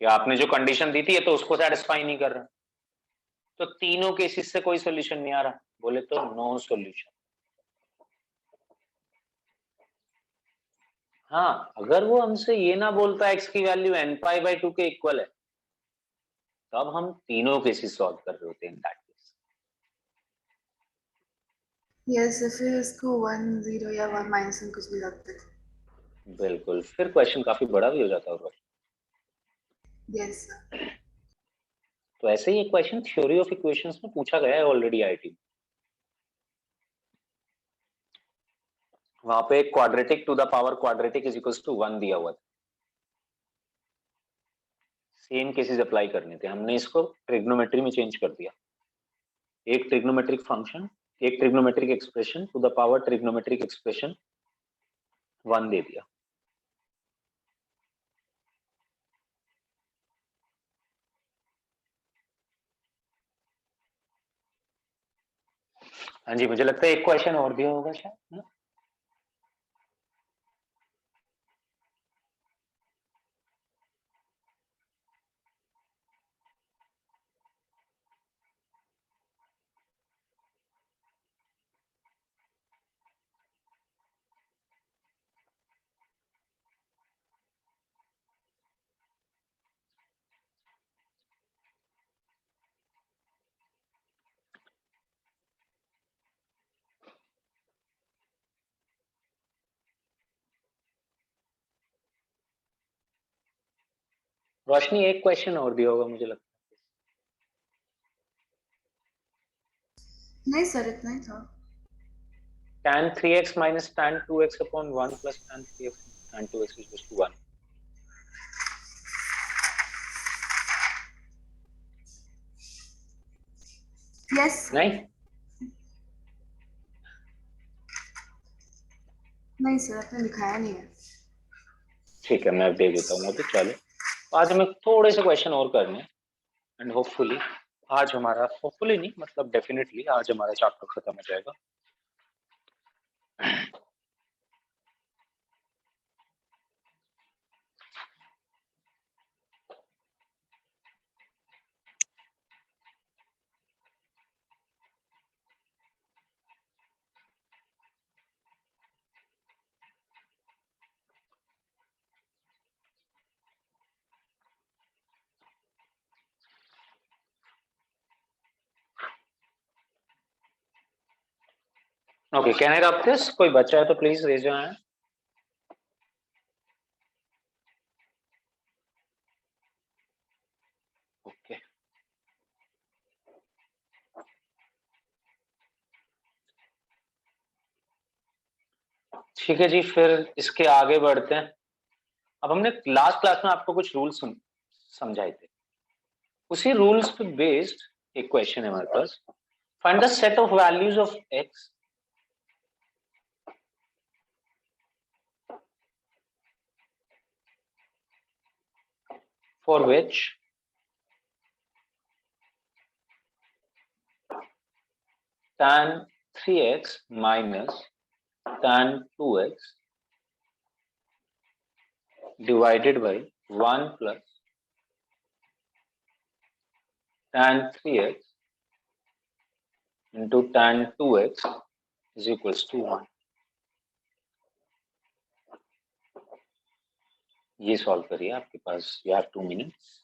या आपने जो कंडीशन दी थी ये तो उसको सेटिस्फाई नहीं कर रहा, तो तीनों केसेस से कोई सॉल्यूशन नहीं आ रहा, बोले तो नो सॉल्यूशन। हाँ, अगर वो हमसे ये ना बोलता x की वैल्यू n π/2 के इक्वल है, तब हम तीनों केसेस सॉल्व कर रहे होते हैं इन दैट केस। यस, फिर इसको 1 0 या 1 माइनस कुछ भी लगता है। बिल्कुल, फिर क्वेश्चन काफी बड़ा भी हो जाता होगा। Yes sir. तो ऐसे ही एक क्वेश्चन थ्योरी ऑफ इक्वेशंस में पूछा गया है ऑलरेडी आईआईटी। वहां पे quadratic to the power quadratic is equals to 1 दिया हुआ था। सेम केसेस अप्लाई करने थे, हमने इसको ट्रिग्नोमेट्री में चेंज कर दिया। एक ट्रिग्नोमेट्रिक फंक्शन, एक trigonometric expression to the power trigonometric expression 1 दे दिया। हाँ जी, मुझे लगता है एक क्वेश्चन और दिया होगा शायद ना? रोशनी, एक क्वेश्चन और दिया होगा मुझे लगता नहीं सर, इतना ही था। है। tan 3x minus tan 2x upon 1 plus tan 3x tan 2x is equals to 1। Yes नहीं, नहीं सर, आपने दिखाया नहीं है। ठीक है, मैं दे देता हूँ अभी। चलो, आज हमें थोड़े से क्वेश्चन और करने हैं एंड होपफुली आज हमारा, होपफुली नहीं मतलब डेफिनेटली आज हमारा चैप्टर खत्म हो जाएगा। Okay, can I rub this? कोई बच्चा है तो please raise your hand. Okay, ठीक है जी, फिर इसके आगे बढ़ते हैं। अब हमने लास्ट क्लास में आपको कुछ रूल्स समझाए थे, उसी रूल्स पे बेस्ड एक क्वेश्चन है हमारे पास। Find the set of values of x for which tan 3x minus tan 2x divided by 1 plus tan 3x into tan 2x is equals to 1। ये सॉल्व करिए, आपके पास you have 2 minutes।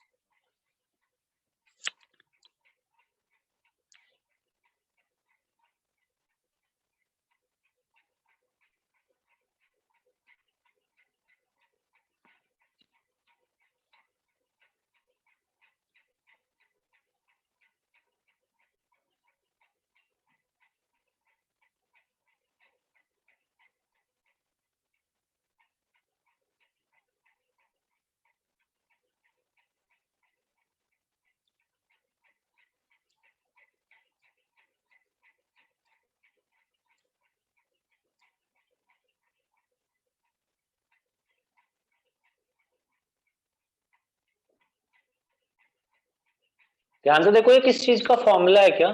ध्यान से देखो, ये किस चीज का फॉर्मूला है क्या?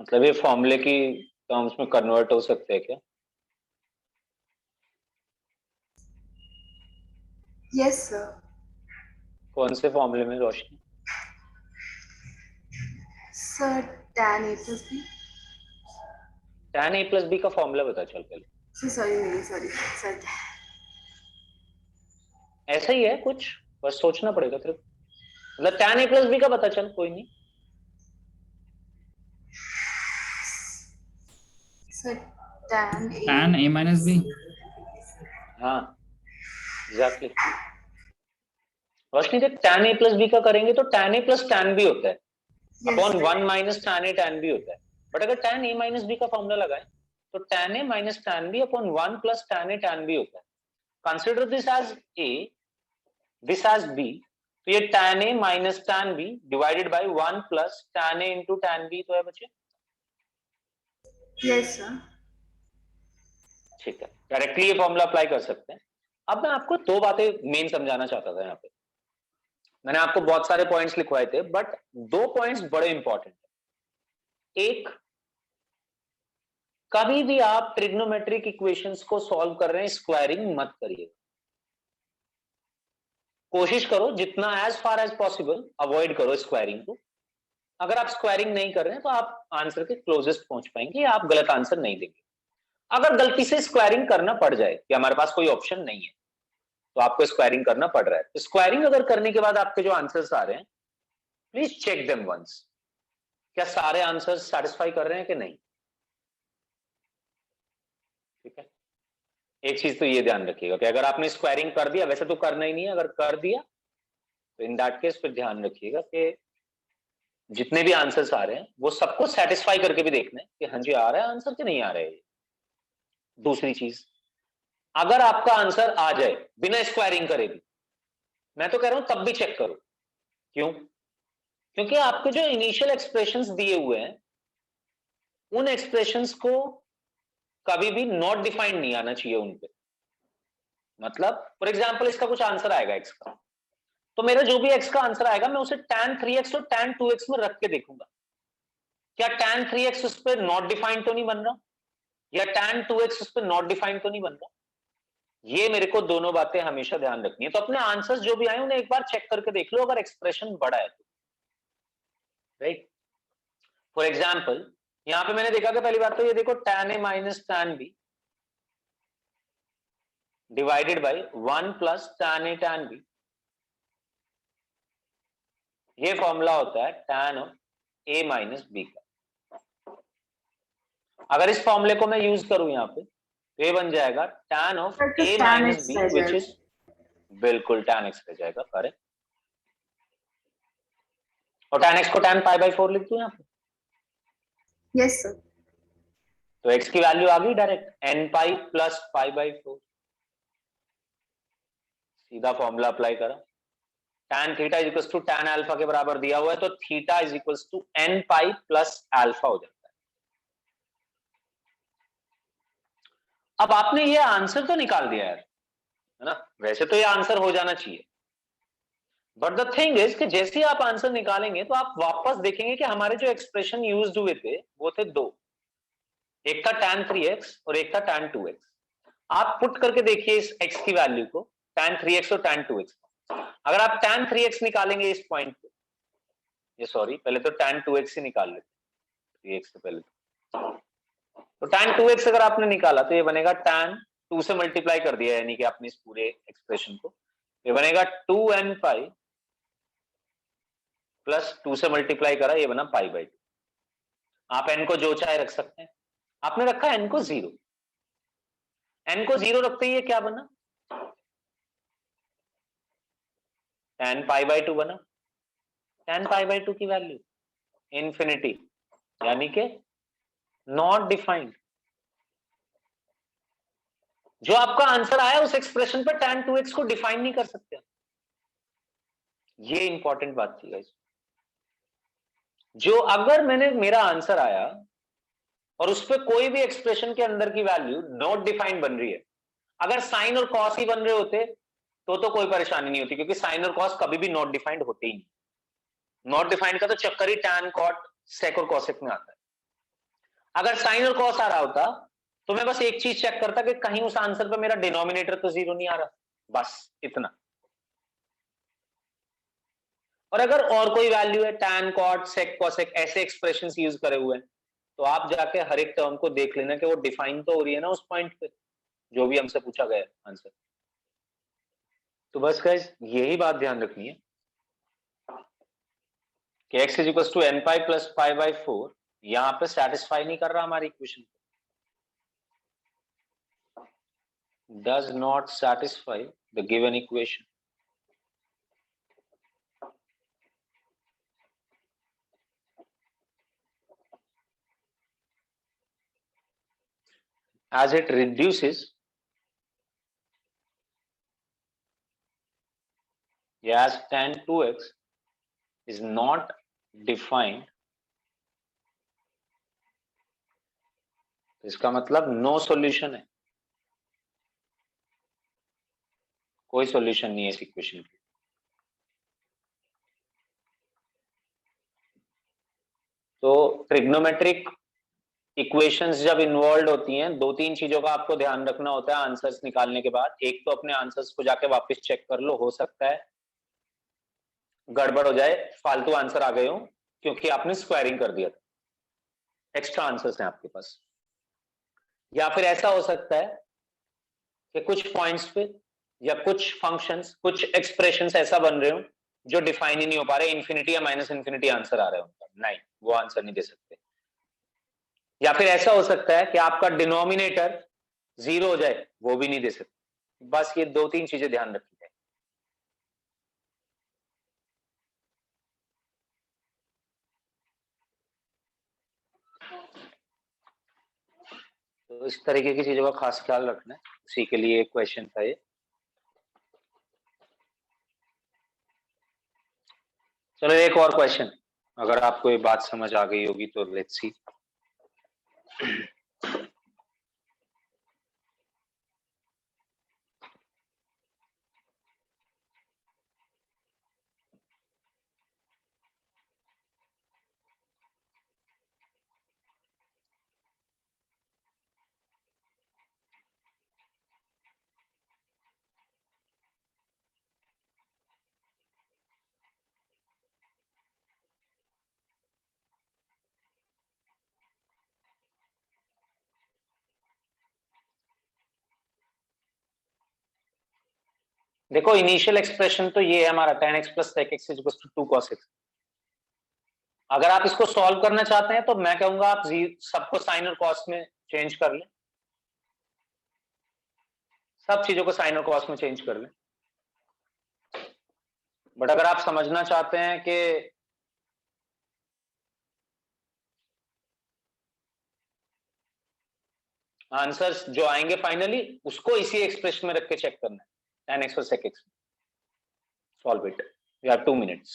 मतलब ये फॉर्मूले की टर्म्स में कन्वर्ट हो सकते हैं क्या? Yes sir. कौन से फॉर्मूले में Roshni? Sir tan a plus b. tan a plus b का फॉर्मूला बता चल पहले। सॉरी सर ऐसा ही है कुछ, बस सोचना पड़ेगा तेरे को। मतलब tan a plus b का पता चल, कोई नहीं। Sir tan a minus b. हाँ एग्जैक्टली। रोशनी जब tan a plus b का करेंगे तो tan a plus tan b होता है, upon 1 minus tan a tan b होता है। बट अगर tan a minus b का फॉर्मूला लगाएं तो tan a minus tan b upon 1 plus tan a tan b होता है। Consider this as a, this as b, तो ये tan a minus tan b divided by 1 plus tan a into tan b तो है बच्चे। Yes sir. ठीक है, directly ये फॉर्मूला अप्लाई कर सकते हैं। अब मैं आपको दो बातें मेन समझाना चाहता था यहाँ पे। मैंने आपको बहुत सारे पॉइंट्स लिखवाए थे बट दो पॉइंट्स बड़े इंपॉर्टेंट है। एक, कभी भी आप ट्रिग्नोमेट्रिक इक्वेशंस को सॉल्व कर रहे हैं स्क्वायरिंग मत करिए। कोशिश करो जितना as far as possible avoid करो स्क्वायरिंग को। अगर आप स्क्वायरिंग नहीं कर रहे हैं तो आप आंसर के क्लोजेस्ट पहुंच पाएंगे, आप गलत आंसर नहीं देंगे। अगर गलती से स्क्वायरिंग करना पड़ जाए कि हमारे पास कोई ऑप्शन नहीं है तो आपको स्क्वायरिंग करना पड़ रहा है, तो स्क्वायरिंग अगर करने के बाद आपके जो आंसर्स आ रहे हैं प्लीज चेक देम वंस, क्या सारे आंसर्स सेटिस्फाई कर रहे हैं कि नहीं। ठीक है, एक चीज तो ये ध्यान रखिएगा कि अगर आपने स्क्वायरिंग कर दिया, वैसे तो करना ही नहीं है, अगर कर दिया तो इन दैट केस फिर ध्यान रखिएगा कि जितने भी आंसर्स आ रहे हैं वो सबको सेटिस्फाई करके भी देखना है कि हाँ जी आ रहा है आंसर कि नहीं आ रहा है। दूसरी चीज, अगर आपका आंसर आ जाए बिना स्क्वायरिंग करे भी, मैं तो कह रहा हूं तब भी चेक करो। क्यों? क्योंकि आपके जो इनिशियल एक्सप्रेशंस दिए हुए हैं उन एक्सप्रेशंस को कभी भी नॉट डिफाइंड नहीं आना चाहिए उन पे। मतलब फॉर एग्जांपल इसका कुछ आंसर आएगा एक्स का, तो मेरा जो भी एक्स का आंसर आएगा मैं उसे tan 3x और tan 2x में रख के देखूंगा, क्या tan 3x उस पर नॉट डिफाइंड तो नहीं बन रहा, या tan 2x उस पर नॉट डिफाइंड तो नहीं बन रहा। ये मेरे को दोनों बातें हमेशा ध्यान रखनी है। तो अपने आंसर्स जो भी आए उन्हें एक बार चेक करके देख लो अगर एक्सप्रेशन बड़ा है तो, राइट। फॉर एग्जाम्पल यहां पे मैंने देखा कि पहली बात तो ये देखो tan a minus tan b divided by 1 plus tan a tan b, ये फॉर्मूला होता है tan of a minus b का। अगर इस फॉर्मूले को मैं यूज करूं यहाँ पे तो ये बन जाएगा tan of a minus b which is, बिल्कुल tan x रह जाएगा, करेक्ट। और tan x को tan पाई बाई 4 लिख दूं यहाँ पे। Yes sir. तो x की वैल्यू आ गई direct n pi plus pi by 4, सीधा फॉर्मूला अप्लाई करा। tan theta is equals to tan alpha के बराबर दिया हुआ है तो theta is equals to n pi plus alpha हो जाता है। अब आपने ये आंसर तो निकाल दिया यार, है ना, वैसे तो ये आंसर हो जाना चाहिए, बट द थिंग इज कि जैसे ही आप आंसर निकालेंगे तो आप वापस देखेंगे कि हमारे जो एक्सप्रेशन यूज्ड हुए थे वो थे दो, एक था tan 3x और एक था tan 2x। आप पुट करके देखिए इस x की वैल्यू को, tan 3x और tan 2x। अगर आप tan 3x निकालेंगे इस पॉइंट पे, ये सॉरी पहले तो tan 2x ही निकाल लेते 3x से पहले, तो tan 2x अगर आपने निकाला तो ये बनेगा tan 2 से मल्टीप्लाई कर दिया यानी कि आपने इस पूरे एक्सप्रेशन को, ये बनेगा 2n पाई प्लस 2 से मल्टीप्लाई करा, ये बना पाई बाई 2। आप n को जो चाहे रख सकते हैं, आपने रखा n को 0, n को 0 रखते ही ये क्या बना, tan पाई बाई 2 बना। tan पाई बाई 2 की वैल्यू इन्फिनिटी, यानी कि नॉट डिफाइंड। जो आपका आंसर आया उस एक्सप्रेशन पर tan 2x को डिफाइन नहीं कर सकते। ये इंपॉर्टेंट बात थी गाइस। जो अगर मैंने मेरा आंसर आया और उस पर कोई भी एक्सप्रेशन के अंदर की वैल्यू नॉट डिफाइंड बन रही है, अगर साइन और कॉस ही बन रहे होते तो कोई परेशानी नहीं होती, क्योंकि साइन और कॉस कभी भी नॉट डिफाइंड होते ही नहीं। नॉट डिफाइंड का तो चक्कर ही tan cot sec और cosec में आता है। अगर साइन और कॉस आ रहा होता तो मैं बस एक चीज चेक करता कि कहीं उस आंसर पे मेरा डिनोमिनेटर तो 0 नहीं आ रहा, बस इतना। और अगर और कोई वैल्यू है tan cot sec cosec ऐसे एक्सप्रेशंस यूज करे हुए हैं तो आप जाके हर एक टर्म को देख लेना कि वो डिफाइन तो हो रही है ना उस पॉइंट पे जो भी हमसे पूछा गया है आंसर। तो बस गाइस यही बात ध्यान रखनी है कि x is equal to n pi plus pi by 4 यहाँ पे सेटिस्फाई नहीं कर रहा हमारी इक्वेशन को, does not satisfy the given equation. As it reduces, as tan 2x is not defined, इसका मतलब नो सॉल्यूशन है, कोई सॉल्यूशन नहीं है इस इक्वेशन की। तो ट्रिग्नोमेट्रिक इक्वेशंस जब इन्वॉल्व होती हैं, दो तीन चीजों का आपको ध्यान रखना होता है आंसर्स निकालने के बाद। एक तो अपने आंसर्स को जाके वापस चेक कर लो, हो सकता है गड़बड़ हो जाए, फालतू आंसर आ गए हो क्योंकि आपने स्क्वायरिंग कर दिया था, एक्स्ट्रा आंसर्स हैं आपके पास। या फिर ऐसा हो सकता है कि कुछ पॉइंट्स पे या कुछ फंक्शंस, कुछ एक्सप्रेशंस ऐसा बन रहे हो जो डिफाइन ही नहीं हो पा रहे, इन्फिनिटी या माइनस इन्फिनिटी आंसर आ रहे हो, नहीं वो आंसर नहीं दे सकते। या फिर ऐसा हो सकता है कि आपका डिनोमिनेटर 0 हो जाए, वो भी नहीं दे सकते। बस ये दो तीन चीजें ध्यान रखनी है। तो इस तरीके की चीजों का खास ख्याल रखना है, उसी के लिए क्वेश्चन था ये। चलो एक और क्वेश्चन, अगर आपको ये बात समझ आ गई होगी तो लेट्स सी। देखो इनिशियल एक्सप्रेशन तो ये है हमारा tan x plus sec x equal to 2 cos x। अगर आप इसको सॉल्व करना चाहते हैं तो मैं कहूंगा आप सबको साइन और कॉस में चेंज कर लें, सब चीजों को साइन और कॉस में चेंज कर लें। बट अगर आप समझना चाहते हैं कि आंसर्स जो आएंगे फाइनली उसको इसी एक्सप्रेशन में रख के चेक करना है, tan x और sec x। Solve it, you have 2 minutes।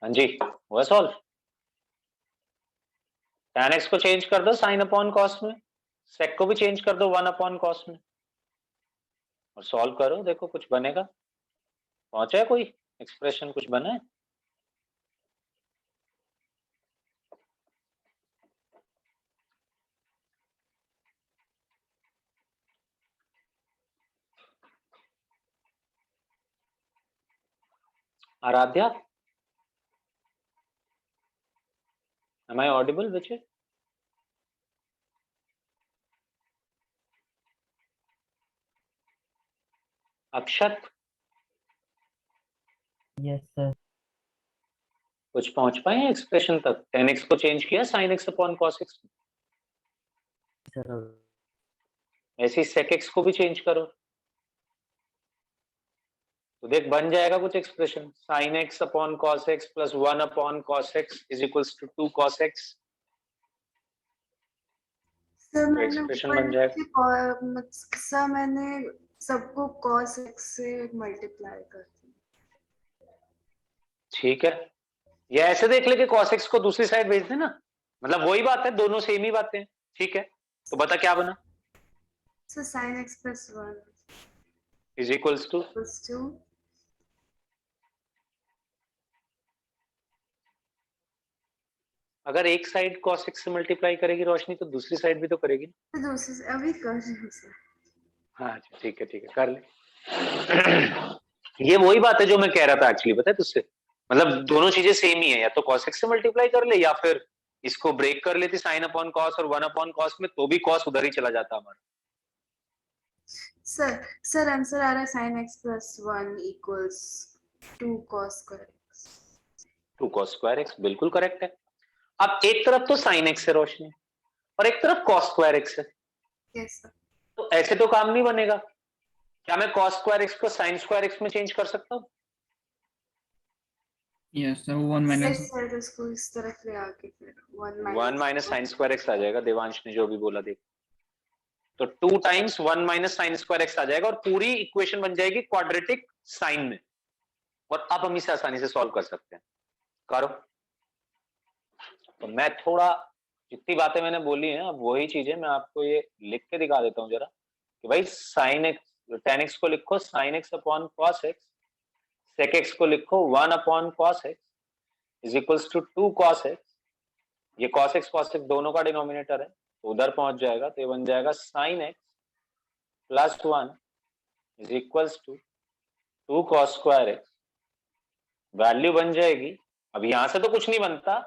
हाँ जी, हुआ सॉल्व। tan x को चेंज कर दो साइन अपॉन कॉस में, sec को भी चेंज कर दो 1 अपॉन कॉस में, और सॉल्व करो, देखो कुछ बनेगा। पहुंचा है कोई एक्सप्रेशन, कुछ बना है? Aaradhya, am I audible Vijay? Akshat, yes sir. कुछ पहुंच पाए हैं एक्सप्रेशन तक? tan x को चेंज किया sin x upon cos x, sir ऐसे ही sec x को भी चेंज करो तो देख बन जाएगा कुछ expression. sin x upon cos x plus 1 upon cos x is equals to 2 cos x। Sir मैंने एक्सप्रेशन ऊपर बन जाएगा। सर मैंने सबको cos x से मल्टीप्लाई कर दिया। ठीक है, ये ऐसे देख ले कि cos x को दूसरी साइड भेज देना, मतलब वही बात है, दोनों सेम ही बातें हैं। ठीक है, तो बता क्या बना? Sir sin x plus 1 is equals to equals to अगर एक साइड cos x से मल्टीप्लाई करेगी रोशनी तो दूसरी साइड भी तो करेगी। तो दूसरे से अभी कर रही हूँ सर। हाँ ठीक है कर ले। ये वही बात है जो मैं कह रहा था एक्चुअली, पता है तुझसे, मतलब दोनों चीजें सेम ही है, या तो cos x से मल्टीप्लाई कर ले या फिर इसको ब्रेक कर लेती sin अपॉन cos और 1 अपॉन cos में, तो भी cos उधर ही चला जाता हमारा। सर आंसर आ रहा है sin x plus 1 equals 2 cos square x। 2 cos square x बिल्कुल करेक्ट है। अब एक तरफ तो sin x है रोशनी और एक तरफ cos स्क्वायर x है, यस सर। तो ऐसे तो काम नहीं बनेगा। क्या मैं cos स्क्वायर x को sin स्क्वायर x में चेंज कर सकता हूँ? Yes sir, 1 minus yes sir, उसको इस तरफ ले आके फिर 1 माइनस sin स्क्वायर x आ जाएगा, देवांश ने जो भी बोला देख, तो 2 times 1 minus sin square x आ जाएगा और पूरी इक्वेशन बन जाएगी क्वाड्रेटिक साइन में, और अब हम इसे आसानी से सॉल्व कर सकते हैं। करो। तो मैं थोड़ा, जितनी बातें मैंने बोली हैं अब वही चीजें मैं आपको ये लिख के दिखा देता हूँ जरा, कि भाई sin x tan x को लिखो sin x upon cos x, sec x को लिखो 1 upon cos x is equals to 2 cos x। ये cos x दोनों का डिनोमिनेटर है तो उधर पहुंच जाएगा, तो ये बन जाएगा sin x plus 1 is equals to 2 cos square x। Value बन जाएगी, अब यहां से तो कुछ नहीं बनता,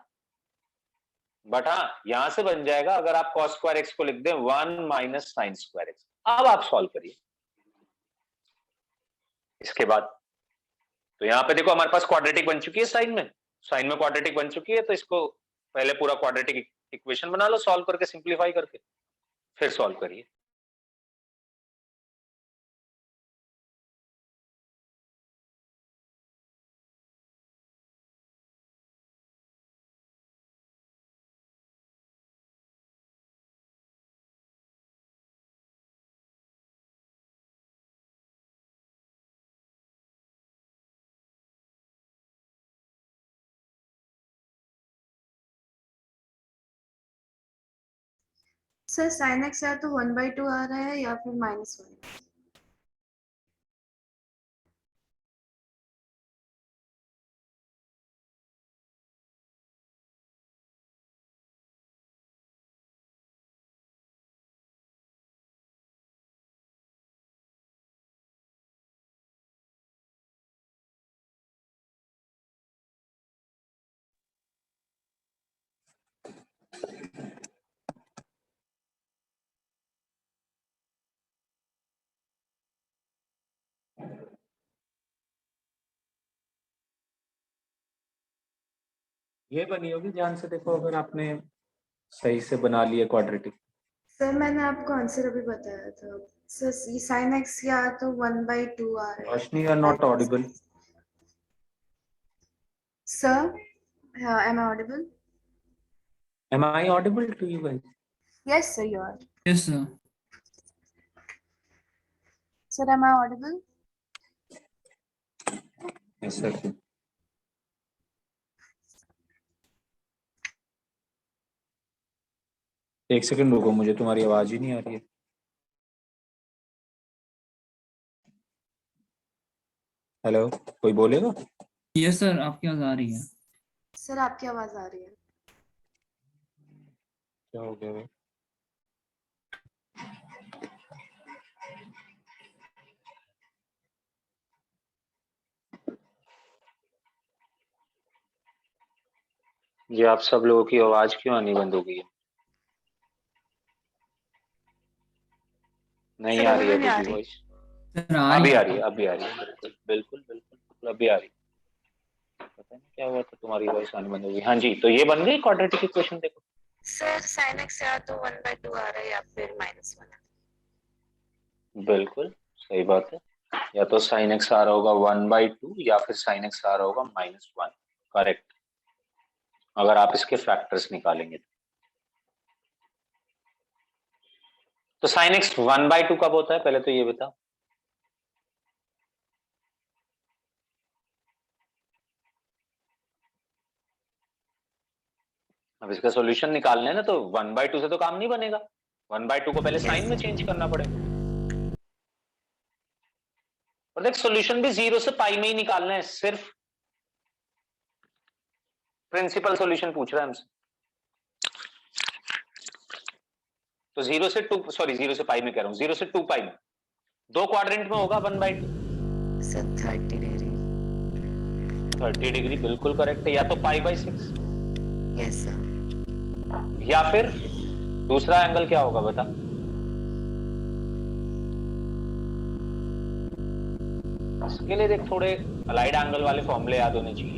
बट हाँ यहां से बन जाएगा अगर आप cos स्क्वायर x को लिख दें 1 माइनस साइन स्क्वायर x। अब आप सॉल्व करिए इसके बाद। तो यहाँ पे देखो हमारे पास क्वाड्रेटिक बन चुकी है साइन में क्वाड्रेटिक बन चुकी है, तो इसको पहले पूरा क्वाड्रेटिक इक्वेशन बना लो सॉल्व करके, सिंप्लीफाई करके, फिर सॉल्व करिए। सर sin x या तो 1/2 आ रहा है या फिर -1। ये बनी होगी, ध्यान से देखो अगर आपने सही से बना लिया क्वाड्रेटिक। सर मैंने आपको आंसर अभी बताया था सर, sin x या तो 1/2 आ रहा है। Roshni are not audible. Sir am I audible? Am I audible to you guys? Yes sir, you are. Yes sir. Sir, am I audible? Yes sir. एक सेकंड रुको, मुझे तुम्हारी आवाज ही नहीं आ रही है। हेलो, कोई बोलेगा? यस सर, आपकी आवाज आ रही है। सर आपकी आवाज आ रही है। क्या हो गया भाई? ये आप सब लोगों की आवाज क्यों आनी बंद हो गई है? नहीं आ रही है अभी भी वॉइस? सर आ अभी रही आ है। रही है, अभी आ रही है, बिल्कुल बिल्कुल बिल्कुल अभी आ रही है। पता नहीं क्या हुआ था, तुम्हारी वॉइस आनी बंद हो गई। हाँ जी, तो ये बन गई क्वाड्रेटिक इक्वेशन। देखो सर sin x या तो 1/2 आ रहा है या फिर -1। बिल्कुल सही बात है, या तो sin x आ रहा होगा 1/2 या फिर sin x आ रहा होगा -1। करेक्ट, अगर आप इसके फैक्टर्स निकालेंगे तो sin x 1/2 कब होता है, पहले तो ये बता। अब इसका सॉल्यूशन निकालना है ना, तो 1/2 से तो काम नहीं बनेगा। 1/2 को पहले साइन में चेंज करना पड़ेगा। और देख, सॉल्यूशन भी 0 से पाई में ही निकालना है, सिर्फ प्रिंसिपल सॉल्यूशन पूछ रहा है हमसे। तो 0 से 2, सॉरी 0 से पाई में कह रहा हूं, 0 से 2 पाई में, दो क्वाड्रेंट में होगा 1/2। Sir 30 degree. 30 डिग्री बिल्कुल करेक्ट है, या तो π/6 यस सर। या फिर दूसरा एंगल क्या होगा बता। इसके लिए देख, थोड़े अलाइड एंगल वाले फॉर्मूले याद होने चाहिए।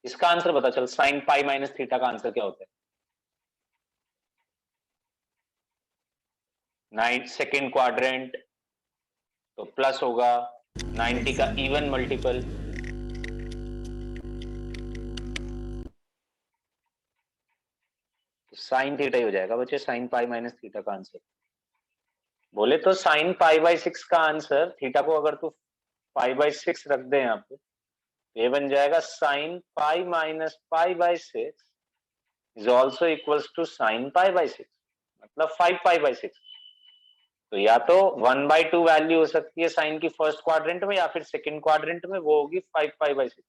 इसका आंसर बता चल, sin π - थीटा का आंसर क्या होता है? 9 सेकेंड क्वाड्रेंट तो प्लस होगा 90 का इवन मल्टीपल। साइन थीटा ही हो जाएगा बच्चे, sin π - थीटा का आंसर। बोले तो sin π/6 का आंसर, थीटा को अगर तू π/6 रख दे यहाँ पे, ये बन जाएगा sin π - π/6 is also equals to sin π/6, मतलब 5π/6। तो या तो 1/2 वैल्यू हो सकती है साइन की फर्स्ट क्वाड्रेंट में या फिर सेकंड क्वाड्रेंट में, वो होगी 5π/6।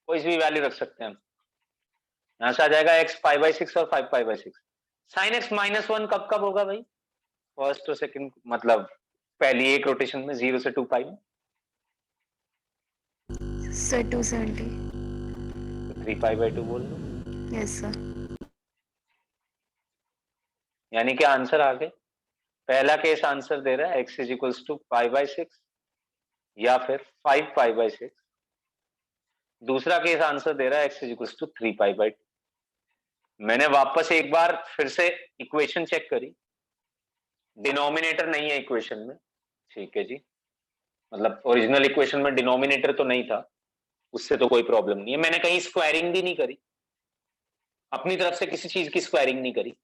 कोई भी वैल्यू रख सकते हैं हम। यहां से आ जाएगा x π/6 और 5π/6। sin x -1 कब कब होगा भाई? फर्स्ट और सेकंड, मतलब पहली एक रोटेशन में 0 से 2 पाई में। सर 270। 3π/2 बोल दो। Yes sir. यानी कि आंसर आ गए। पहला केस आंसर दे रहा है x इज इक्वल्स टू π/6 या फिर 5π/6। दूसरा केस आंसर दे रहा है x इज इक्वल्स टू 3π/2। मैंने वापस एक बार फिर से इक्वेशन चेक करी, डिनोमिनेटर नहीं है इक्वेशन में, ठीक है जी, मतलब ओरिजिनल इक्वेशन में डिनोमिनेटर तो नहीं था, उससे तो कोई प्रॉब्लम नहीं है। मैंने कहीं स्क्वायरिंग भी नहीं करी, अपनी तरफ से किसी चीज की स्क्वायरिंग नहीं करी।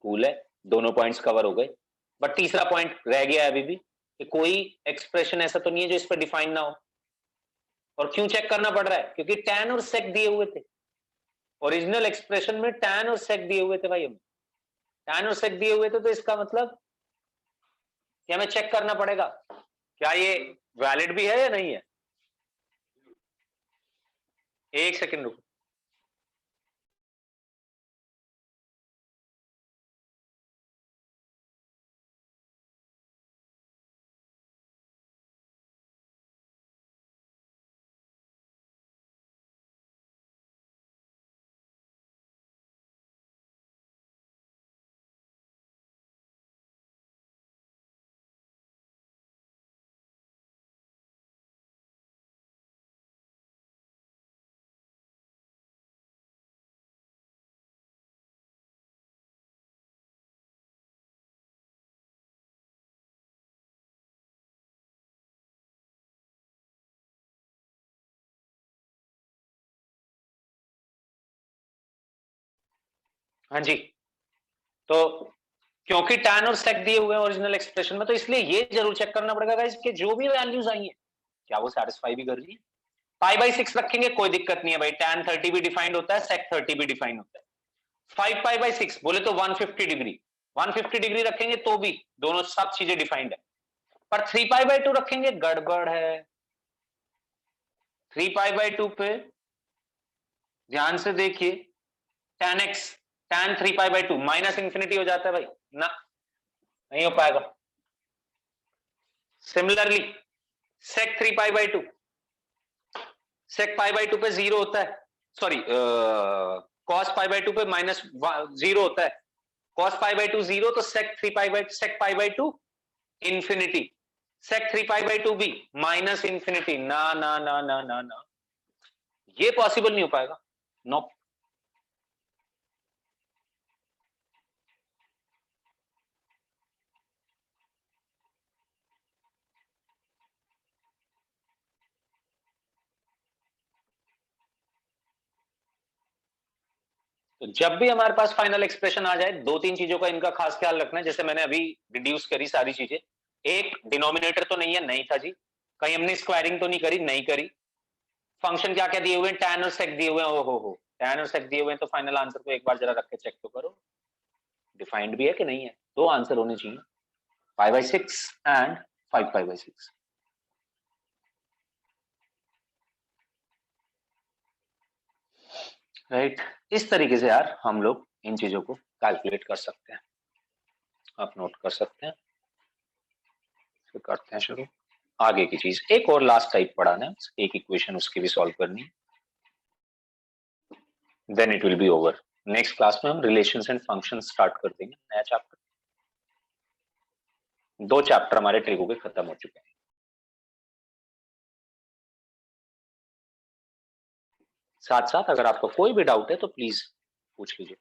कूल है, दोनों पॉइंट्स कवर हो गए। बट तीसरा पॉइंट रह गया है अभी भी, कि कोई एक्सप्रेशन ऐसा तो नहीं है जो इस पर डिफाइन ना हो। और क्यों चेक करना पड़ रहा है? क्योंकि tan और sec दिए हुए थे ओरिजिनल एक्सप्रेशन में, tan और sec दिए हुए थे भाई, हमें tan और sec दिए हुए थे, तो इसका मतलब कि हमें चेक करना पड़ेगा क्या ये वैलिड भी है या नहीं है। एक सेकंड रुको। हाँ जी, तो क्योंकि tan और sec दिए हुए हैं ओरिजिनल एक्सप्रेशन में, तो इसलिए ये जरूर चेक करना पड़ेगा गाइस कि जो भी वैल्यूज आई हैं क्या वो सेटिस्फाई भी कर रही है। π/6 रखेंगे कोई दिक्कत नहीं है भाई, tan 30 भी डिफाइंड होता है, sec 30 भी डिफाइंड होता है। 5π/6 बोले तो 150 डिग्री, 150 डिग्री रखेंगे तो भी दोनों सब चीजें डिफाइंड है। पर 3π/2 रखेंगे गड़बड़ है। 3π/2 पे ध्यान से देखिए, tan x tan 3π/2 minus infinity हो जाता है भाई, ना नहीं हो पाएगा। सिमिलरली sec 3π/2, sec π/2 पे 0 होता है, सॉरी cos π/2 पे माइनस 0 होता है, cos π/2 0 तो sec π/2 इंफिनिटी, sec 3π/2 भी माइनस इंफिनिटी, ना ना ना ना ना ना, ये पॉसिबल नहीं हो पाएगा। नो तो जब भी हमारे पास फाइनल एक्सप्रेशन आ जाए, दो तीन चीजों का इनका खास ख्याल रखना है। जैसे मैंने अभी रिड्यूस करी सारी चीजें, एक डिनोमिनेटर तो नहीं है, नहीं था जी, कहीं हमने स्क्वायरिंग तो नहीं करी, नहीं करी। फंक्शन क्या क्या दिए हुए हैं, tan और sec दिए हुए हैं, ओ हो tan और sec दिए हुए हैं, तो फाइनल आंसर को एक बार जरा रख के चेक तो करो, डिफाइंड भी है कि नहीं है। दो आंसर होने चाहिए, π/6 एंड 5π/6। राइट, इस तरीके से यार हम लोग इन चीजों को कैलकुलेट कर सकते हैं, आप नोट कर सकते हैं। फिर करते हैं शुरू आगे की चीज। एक और लास्ट टाइप पढ़ाना है, एक इक्वेशन उसकी भी सॉल्व करनी है, then it will be over. Next class में हम रिलेशंस एंड फंक्शंस स्टार्ट कर देंगे, नया चैप्टर। दो चैप्टर हमारे ट्रिको के खत्म हो चुके हैं। साथ साथ अगर आपको कोई भी डाउट है तो प्लीज पूछ लीजिए।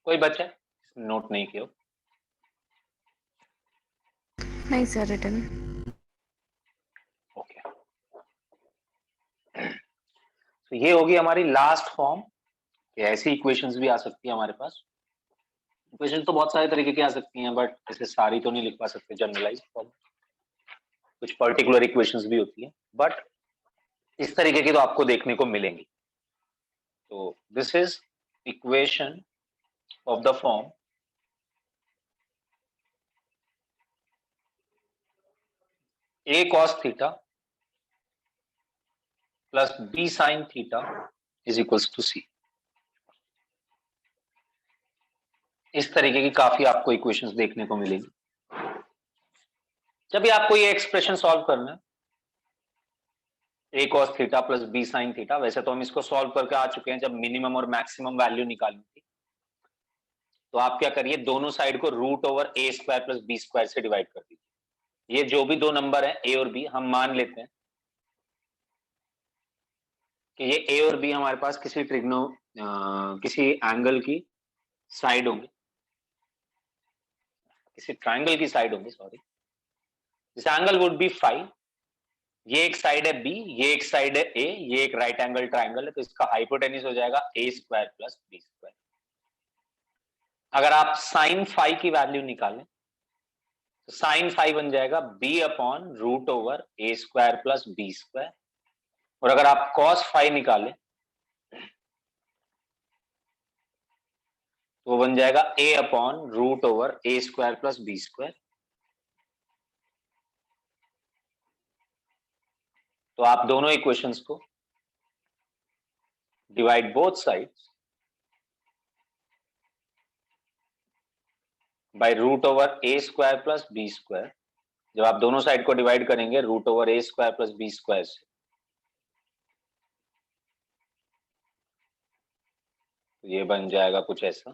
कोई बच्चा नोट नहीं किया? नहीं सर, रिटर्न। ओके, तो ये होगी हमारी लास्ट फॉर्म। ऐसी इक्वेशंस भी आ सकती है हमारे पास। इक्वेशन तो बहुत सारे तरीके की आ सकती हैं, बट ऐसे सारी तो नहीं लिख पा सकते जनरलाइज फॉर्म। कुछ पर्टिकुलर इक्वेशंस भी होती है, बट इस तरीके की तो आपको देखने को मिलेंगी। तो this is equation of the form a cos theta plus b sin theta is equals to c। इस तरीके की काफी आपको इक्वेशंस देखने को मिलेगी। जब भी आपको ये एक्सप्रेशन सॉल्व करना है, a cos theta plus b sin theta, वैसे तो हम इसको सॉल्व करके आ चुके हैं जब मिनिमम और मैक्सिमम वैल्यू निकालनी थी। तो आप क्या करिए, दोनों साइड को root over a square plus b square से डिवाइड कर दीजिए। ये जो भी दो नंबर है a और b, हम मान लेते हैं कि ये a और b हमारे पास किसी किसी एंगल की साइड होंगे, किसी ट्राइंगल की साइड होंगे, sorry. This angle would be phi. ये एक साइड है b, ये एक साइड है a, ये एक राइट एंगल ट्राइंगल है, तो इसका हाइपोटेन्यूज हो जाएगा a square plus b square. अगर आप साइन फाई की वैल्यू निकालें तो साइन फाई बन जाएगा b upon root over a square plus b square. और अगर आप कॉस फाई निकालें तो वो बन जाएगा a upon root over a square plus b square. तो आप दोनों इक्वेशंस को divide both sides by root over a square plus b square. जब आप दोनों साइड को डिवाइड करेंगे root over a square plus b square से, तो ये बन जाएगा कुछ ऐसा,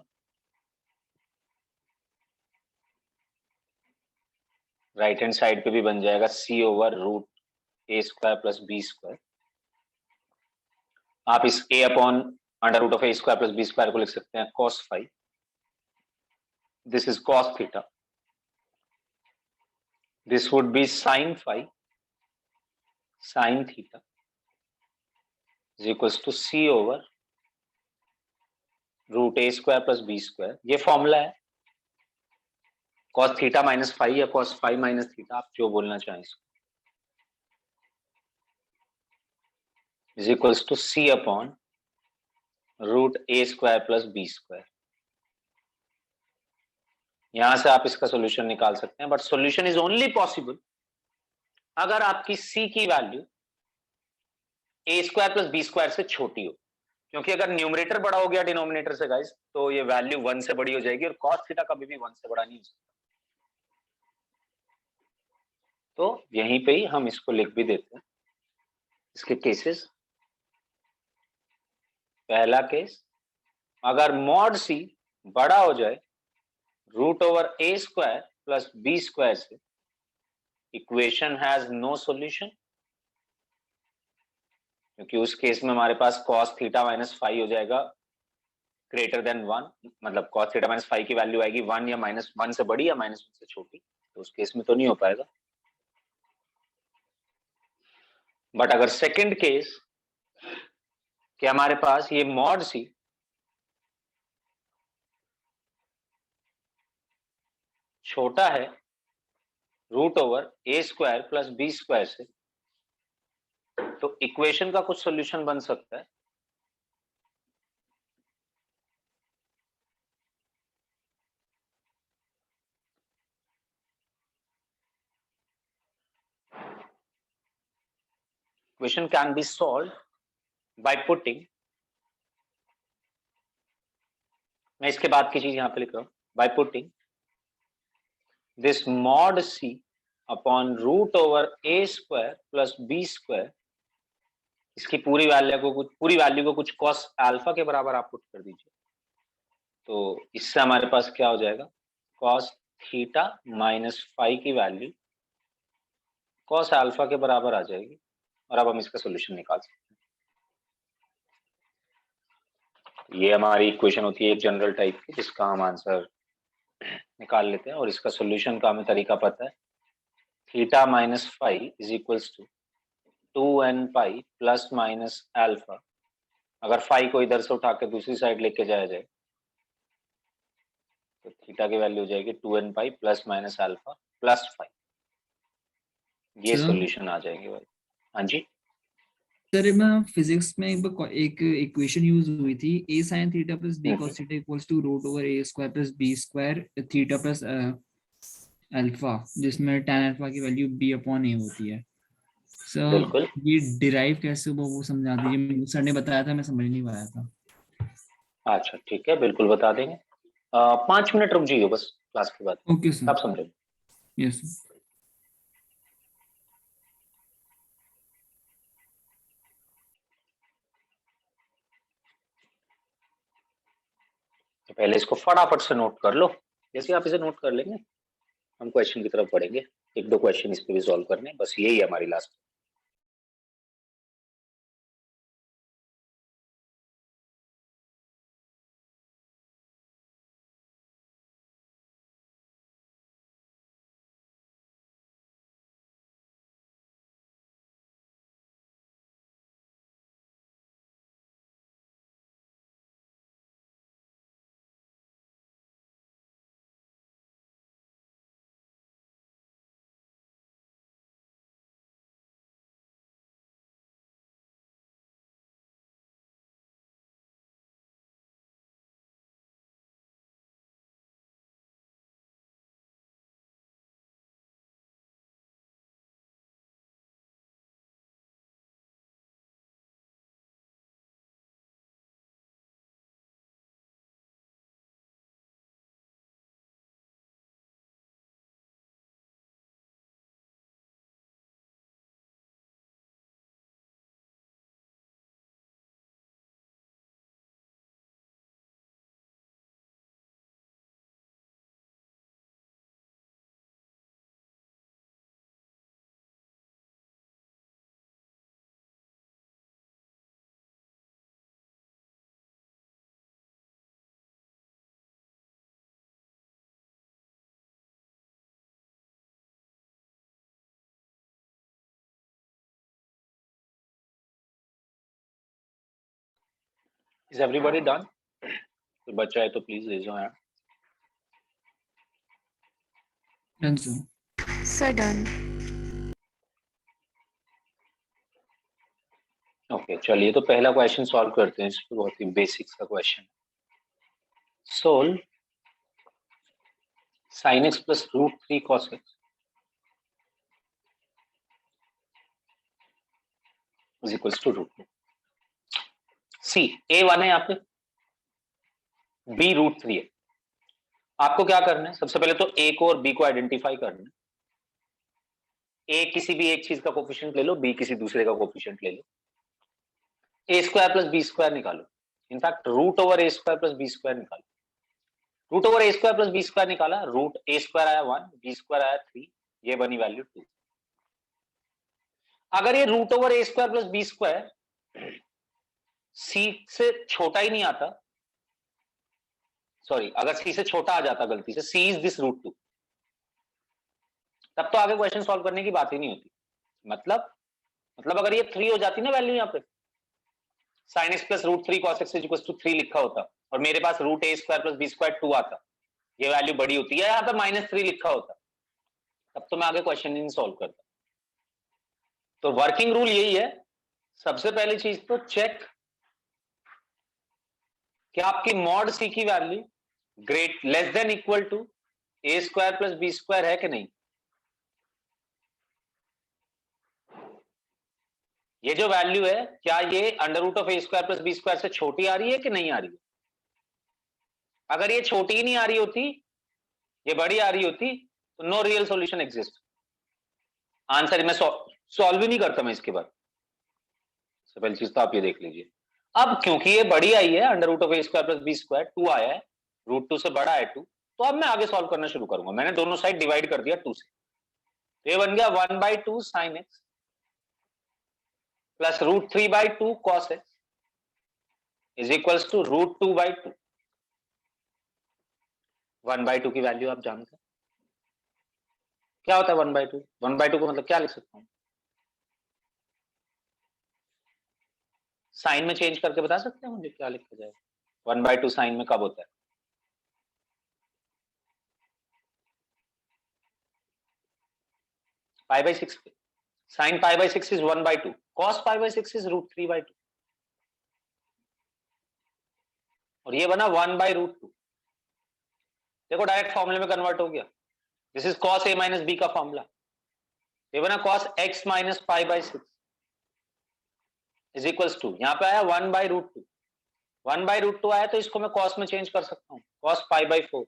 राइट हैंड साइड पे भी बन जाएगा c over root a square plus b square. आप इस a upon under root of a square plus b square को लिख सकते हैं cos phi, this is cos theta, this would be sin phi sin theta is equals to c over root a square plus b square. ये formula है cos theta minus phi या cos phi minus theta, आप जो बोलना चाहें इसको, is equals to c upon root a square plus b square. यहां से आप इसका सॉल्यूशन निकाल सकते हैं, but solution is only possible अगर आपकी c की value a square plus b square से छोटी हो, क्योंकि अगर न्यूमरेटर बड़ा हो गया डिनोमिनेटर से गाइस, तो ये वैल्यू 1 से बड़ी हो जाएगी और cos थीटा कभी भी 1 से बड़ा नहीं हो सकता। तो यहीं पे ही हम इसको लिख भी देते हैं इसके केसेस। पहला केस, अगर मॉड सी बड़ा हो जाए root over a square plus b square से, इक्वेशन हैज नो सॉल्यूशन, क्योंकि उस केस में हमारे पास cos थीटा माइनस फाई हो जाएगा ग्रेटर देन 1, मतलब cos थीटा माइनस फाई की वैल्यू आएगी 1 या माइनस 1 से बड़ी या माइनस 1 से छोटी, तो उस केस में तो नहीं हो पाएगा। बट अगर सेकंड केस कि हमारे पास ये मॉड सी छोटा है root over a square plus b square से, तो इक्वेशन का कुछ सॉल्यूशन बन सकता है। Equation can be solved by putting, मैं इसके बाद की चीज यहां पे लिख रहा हूं, by putting this mod c upon root over a square plus b square, इसकी पूरी वैल्यू को कुछ cos अल्फा के बराबर आप पुट कर दीजिए, तो इससे हमारे पास क्या हो जाएगा, cos थीटा माइनस फाई की वैल्यू cos अल्फा के बराबर आ जाएगी, और अब हम इसका सॉल्यूशन निकाल सकते हैं। ये हमारी इक्वेशन होती है एक जनरल टाइप की, जिसका हम आंसर निकाल लेते हैं, और इसका सॉल्यूशन का हमें तरीका पता है। Theta minus phi is equals to 2n pi plus minus alpha. अगर फाई को इधर से उठा के दूसरी साइड लेके जाया जाए तो थीटा की वैल्यू हो जाएगी 2n pi plus minus alpha plus phi. ये सर? सॉल्यूशन आ जाएगी भाई। हाँ जी सर मैं फिजिक्स में एक इक्वेशन यूज हुई थी, a sin theta plus b cos theta equals to root over a square plus b square theta plus alpha, जिसमें tan अल्फा की वैल्यू b अपॉन a होती है। सर बिल्कुल। ये डिराइव कैसे हुआ वो समझा दीजिए, सर ने बताया था, मैं समझ नहीं पाया था। अच्छा ठीक है, बिल्कुल बता देंगे। 5 मिनट रुक जाइए बस, क्लास के बाद ओके सर। तब समझेंगे। Yes sir. तो पहले इसको फटाफट से नोट कर लो। जैसे आप इसे नोट कर लेंगे हम क्वेश्चन की तरफ बढ़ेंगे। एक दो क्वेश्चन इस पे भी सॉल्व करने, बस यही है हमारी लास्ट। Is everybody done? कोई बच्चा है तो please raise your hand. Done, sir. Sir, done. Okay चलिए तो पहला क्वेश्चन सॉल्व करते हैं. इस पे बहुत ही बेसिक सा question. Solve sin x plus root 3 cos x is equals to root 2. C a 1 है यहाँ पे, b रूट 3 है. आपको क्या करना है? सबसे पहले तो a को और b को आइडेंटिफाई करना है. a किसी भी एक चीज का कोफिशिएंट ले लो, b किसी दूसरे का कोफिशिएंट ले लो. a square plus b square निकालो. In fact root over a square plus b square निकालो. Root over a square plus b square निकाला, रूट a स्क्वायर आया 1, b स्क्वायर आया 3, ये बनी वैल्यू 2. अगर ये root over a square plus b square c से छोटा ही नहीं आता, सॉरी अगर c से छोटा आ जाता गलती से, c इज दिस रूट 2, तब तो आगे क्वेश्चन सॉल्व करने की बात ही नहीं होती. मतलब अगर ये 3 हो जाती ना वैल्यू यहाँ पे, sin x plus root 3 cos x equals to 3 लिखा होता और मेरे पास root a square plus b square 2 आता, ये वैल्यू बड़ी होती है, यहाँ पे -3 लिखा होता, तब तो मैं आगे क्वेश्चन नहीं सॉल्व करता. तो वर्किंग रूल यही है. सबसे पहली चीज तो चेक कि आपकी मॉड सी की value great less than equal to a square plus b square है कि नहीं. ये जो वैल्यू है क्या ये under root of a square plus b square से छोटी आ रही है कि नहीं आ रही है. अगर ये छोटी ही नहीं आ रही होती, ये बड़ी आ रही होती, तो no real solution exist. Answer में सॉल्व ही नहीं करता मैं इसके बाद. पहली चीज तो आप ये देख लीजिए. अब क्योंकि ये बड़ी आई है, under root of a square plus b square 2 आया है, रूट 2 से बड़ा है 2, तो अब मैं आगे सॉल्व करना शुरू करूंगा. मैंने दोनों साइड डिवाइड कर दिया 2 से, तो ये बन गया 1/2 sin x plus root 3/2 cos x is equals to root 2/2. 1/2 की वैल्यू आप जानते हैं क्या होता है. 1/2 को मतलब क्या लिख सकता हूं? साइन में चेंज करके बता सकते हैं मुझे क्या लिखा जाएगा? 1/2 साइन में कब होता है? π/6 पे. Sine π/6 is 1/2, cos π/6 is root 3/2, और ये बना 1/√2. देखो डायरेक्ट फॉर्मूले में कन्वर्ट हो गया. This is cos a minus b का फॉर्मूला. ये बना cos x minus π/6 is equals to, यहाँ पे आया 1/√2. 1/√2 आया तो इसको मैं cos में चेंज कर सकता हूँ, cos π/4.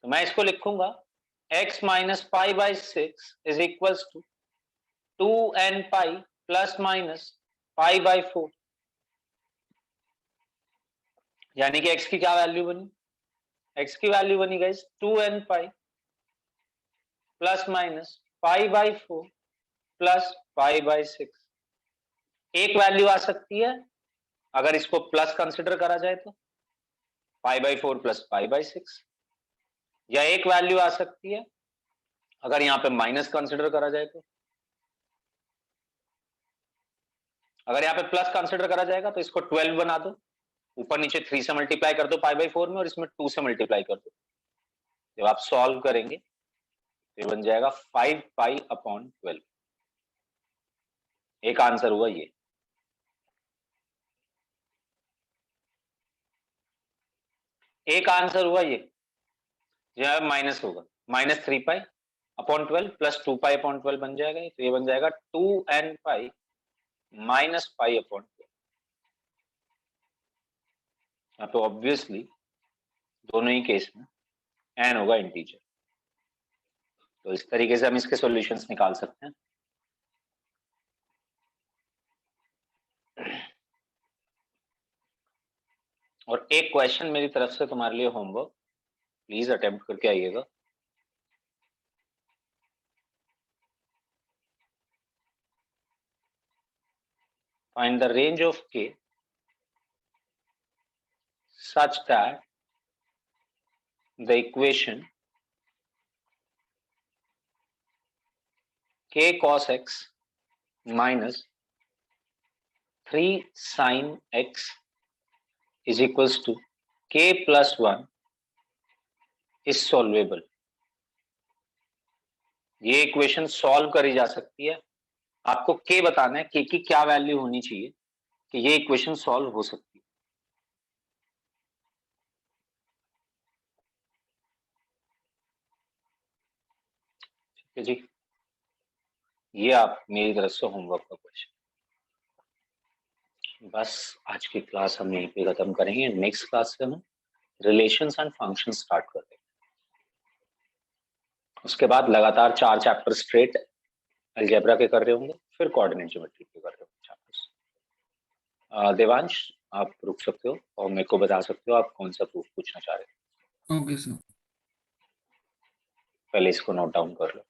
तो मैं इसको लिखूंगा x minus π/6 is equals to 2n pi plus minus π/4. यानी कि x की क्या वैल्यू बनी? x की वैल्यू बनी guys 2n pi plus minus π/4 plus π/6. एक वैल्यू आ सकती है अगर इसको प्लस कंसिडर करा जाए तो π/4 प्लस π/6, या एक वैल्यू आ सकती है अगर यहाँ पे माइनस कंसिडर करा जाए तो. अगर यहाँ पे प्लस कंसिडर करा जाएगा तो इसको 12 बना दो, ऊपर नीचे 3 से मल्टीप्लाई कर दो π/4 में, और इसमें 2 से मल्टीप्लाई कर दो. जब आप सॉल्व करेंगे तो ये बन जाएगा 5π/12. एक आंसर हुआ ये. एक आंसर हुआ ये, यहाँ माइनस होगा, -3π/12 प्लस 2π/12 बन जाएगा. तो ये बन जाएगा 2n पाई माइनस π/12. यहाँ तो ऑब्वियसली दोनों ही केस में n होगा इंटीजर. तो इस तरीके से हम इसके सॉल्यूशंस निकाल सकते हैं. और एक क्वेश्चन मेरी तरफ से तुम्हारे लिए होमवर्क, प्लीज अटेम्प्ट करके आइएगा. Find the range of k such that the equation k cos x minus 3 sin x is equals to k plus 1 is solvable. ये इक्वेशन सॉल्व करी जा सकती है। आपको k बताना है, k की क्या वैल्यू होनी चाहिए कि ये इक्वेशन सॉल्व हो सकती है। ठीक है जी, ये आप मेरी तरफ से होमवर्क का क्वेश्चन। बस आज की क्लास हम यहीं पे खत्म करेंगे। नेक्स्ट क्लास से हम रिलेशंस एंड फंक्शन स्टार्ट करेंगे। उसके बाद लगातार 4 चैप्टर स्ट्रेट अलजेब्रा के कर रहे होंगे, फिर कोऑर्डिनेट ज्योमेट्री के कर रहे होंगे चैप्टर्स। देवांश, आप रुक सकते हो और मेरे को बता सकते हो आप कौन सा प्रूफ पूछना चाह रहे हो। Okay sir. पहले इसको नोट डाउन कर लो।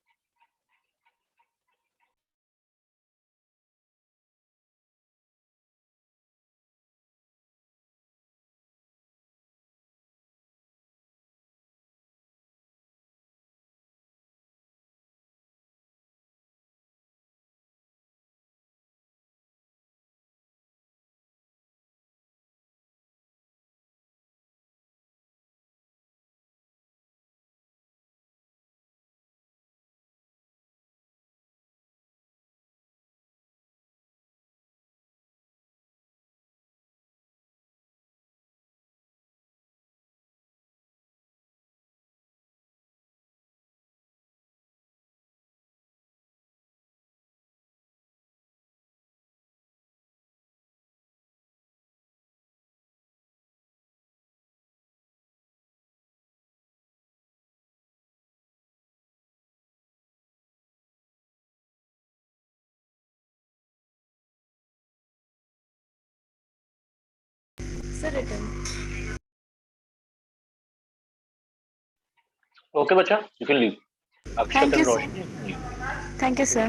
Sir, written. ओके बच्चा, you can leave. Akshat Thank and you, sir. Roshni, Thank you, sir.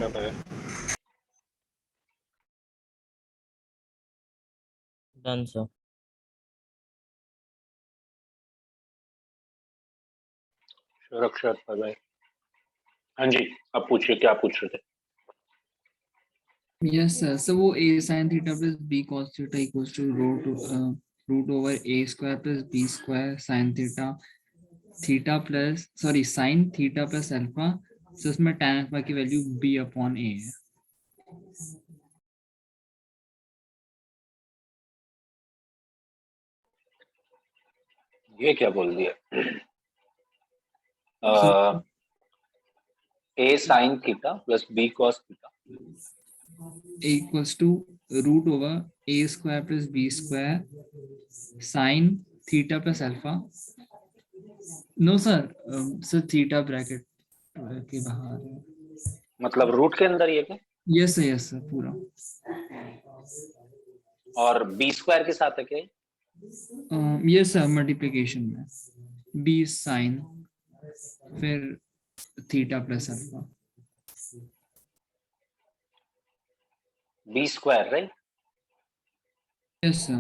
Done, sir. Akshat, bye bye. हाँ जी, अब पूछिए, क्या पूछ रहे थे। यस सर, सो वो a sin theta plus b cos theta equals to root over a square plus b square sin theta plus sin theta plus alpha. So उसमें tan अल्फा की वैल्यू b अपॉन a है। ये क्या बोल दिया। a sin theta plus b cos theta a equals to root over a square plus b square sin theta plus alpha. No sir, sir theta bracket के बाहर है। मतलब रूट के अंदर ये क्या, yes sir पूरा। और b स्क्वायर के साथ है क्या। yes sir मल्टीप्लिकेशन में b sin फिर theta plus alpha. b square right, yes sir,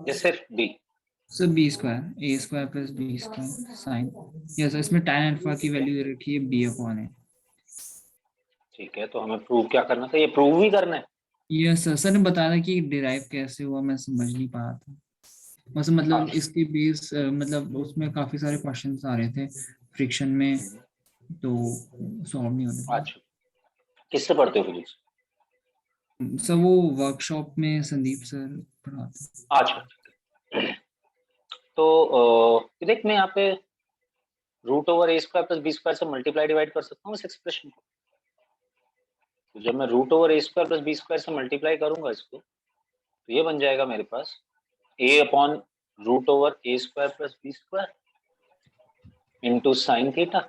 या सिर्फ b। Sir b square a square plus b square sin। yes इसमें tan अल्फा की वैल्यू दे रखी है b अपॉन है। ठीक है, तो हमें प्रूव क्या करना था, ये प्रूव ही करना है। यस सर, सर ने बताया कि डिराइव कैसे हुआ, मैं समझ नहीं पा रहा था बस। मतलब अच्छा। इसके बेस मतलब उसमें काफी सारे क्वेश्चंस आ रहे थे फ्रिक्शन में, तो सॉल्व नहीं होने अच्छा, किससे पढ़ते हो फिजिक्स। थे। सर वो वर्कशॉप में संदीप सर पढ़ाते। अच्छा, तो देख मैं यहाँ पे root over a square plus b square से मल्टीप्लाई डिवाइड कर सकता हूँ इस एक्सप्रेशन को। तो जब मैं root over a square plus b square से मल्टीप्लाई करूंगा इसको, तो ये बन जाएगा मेरे पास a upon root over a square plus b square into sine theta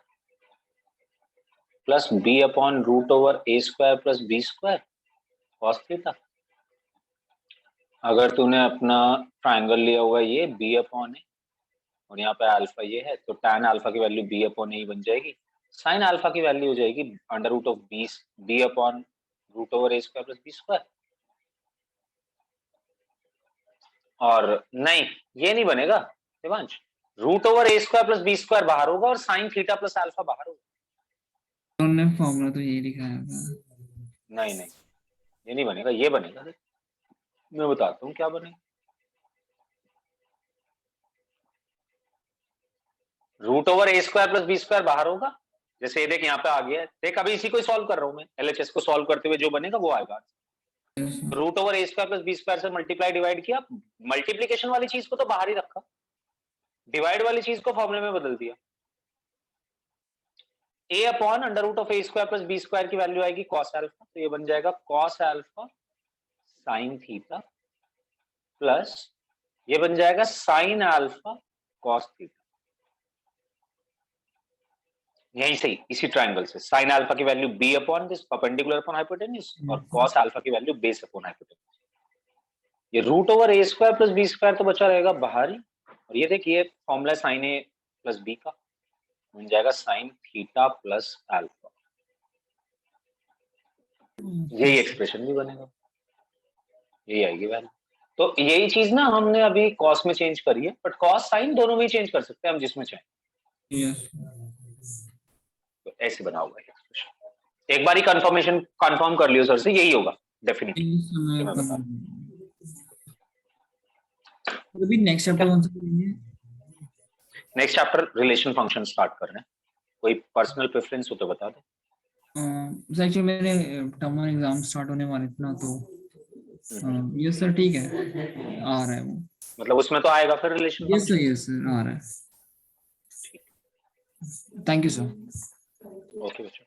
plus b upon root over a square plus b square cos theta. अगर तूने अपना ट्राइंगल लिया हुआ है ये b अपॉन ए और यहाँ पे अल्फा ये है, तो tan अल्फा की वैल्यू b अपॉन ए बन जाएगी। साइन अल्फा की वैल्यू हो जाएगी under root of b upon root over a square plus b square. और नहीं, ये नहीं बनेगा Devansh, root over a square plus b square बाहर होगा और साइन थीटा प्लस अल्फा बाहर होगा। उन्होंने फॉर्मूला तो यही लिखाया था। नहीं नहीं, ये नहीं बनेगा, ये बनेगा। मैं बताता हूँ क्या बनेगा। Root over a square plus b square बाहर होगा, जैसे ये देख यहाँ पे आ गया है, देख अभी इसी को सॉल्व कर रहा हूं मैं, एलएचएस को सॉल्व करते हुए जो बनेगा वो आएगा। Root over a square plus b square से मल्टीप्लाई डिवाइड किया, मल्टीप्लीकेशन वाली चीज को तो बाहर ही रखा, डिवाइड वाली चीज को फॉर्मूले में बदल दिया। a upon under root of a square plus b square की वैल्यू आएगी कॉस अल्फा, तो ये बन जाएगा cos alpha sine theta plus ये बन जाएगा साइन अल्फा कॉस थीटा। यहीं से इसी ट्रायंगल से साइन अल्फा की value b upon this perpendicular upon hypotenuse और कॉस अल्फा की वैल्यू बेस अपॉन हाइपोटेन्यूज। ये root over a square plus b square तो बचा रहेगा बाहर ही, और ये देखिए फॉर्मूला साइन ए प्लस बी का बन जाएगा साइन थीटा प्लस अल्फा, यही एक्सप्रेशन भी बनेगा, यही आएगी वैल्यू। तो यही चीज ना हमने अभी कॉस में चेंज करी है, बट कॉस साइन दोनों में ही चेंज कर सकते हैं हम जिसमें चाहें। Yes. तो ऐसे बना होगा ये एक्सप्रेशन। एक बार ही कंफर्म कर लियो सर से, यही होगा डेफिनेटली। अभी नेक्स्ट चैप्टर कौन सा पढ़ेंगे? Next chapter relation function start कर रहे हैं, कोई पर्सनल प्रेफरेंस हो तो बता दे। एक्चुअली मेरे टर्म एग्जाम स्टार्ट होने वाले थे ना, तो यस सर ठीक है, आ रहा है वो। मतलब उसमें तो आएगा फिर रिलेशन। यस सर आ रहा है। Thank you sir. ओके बच्चों।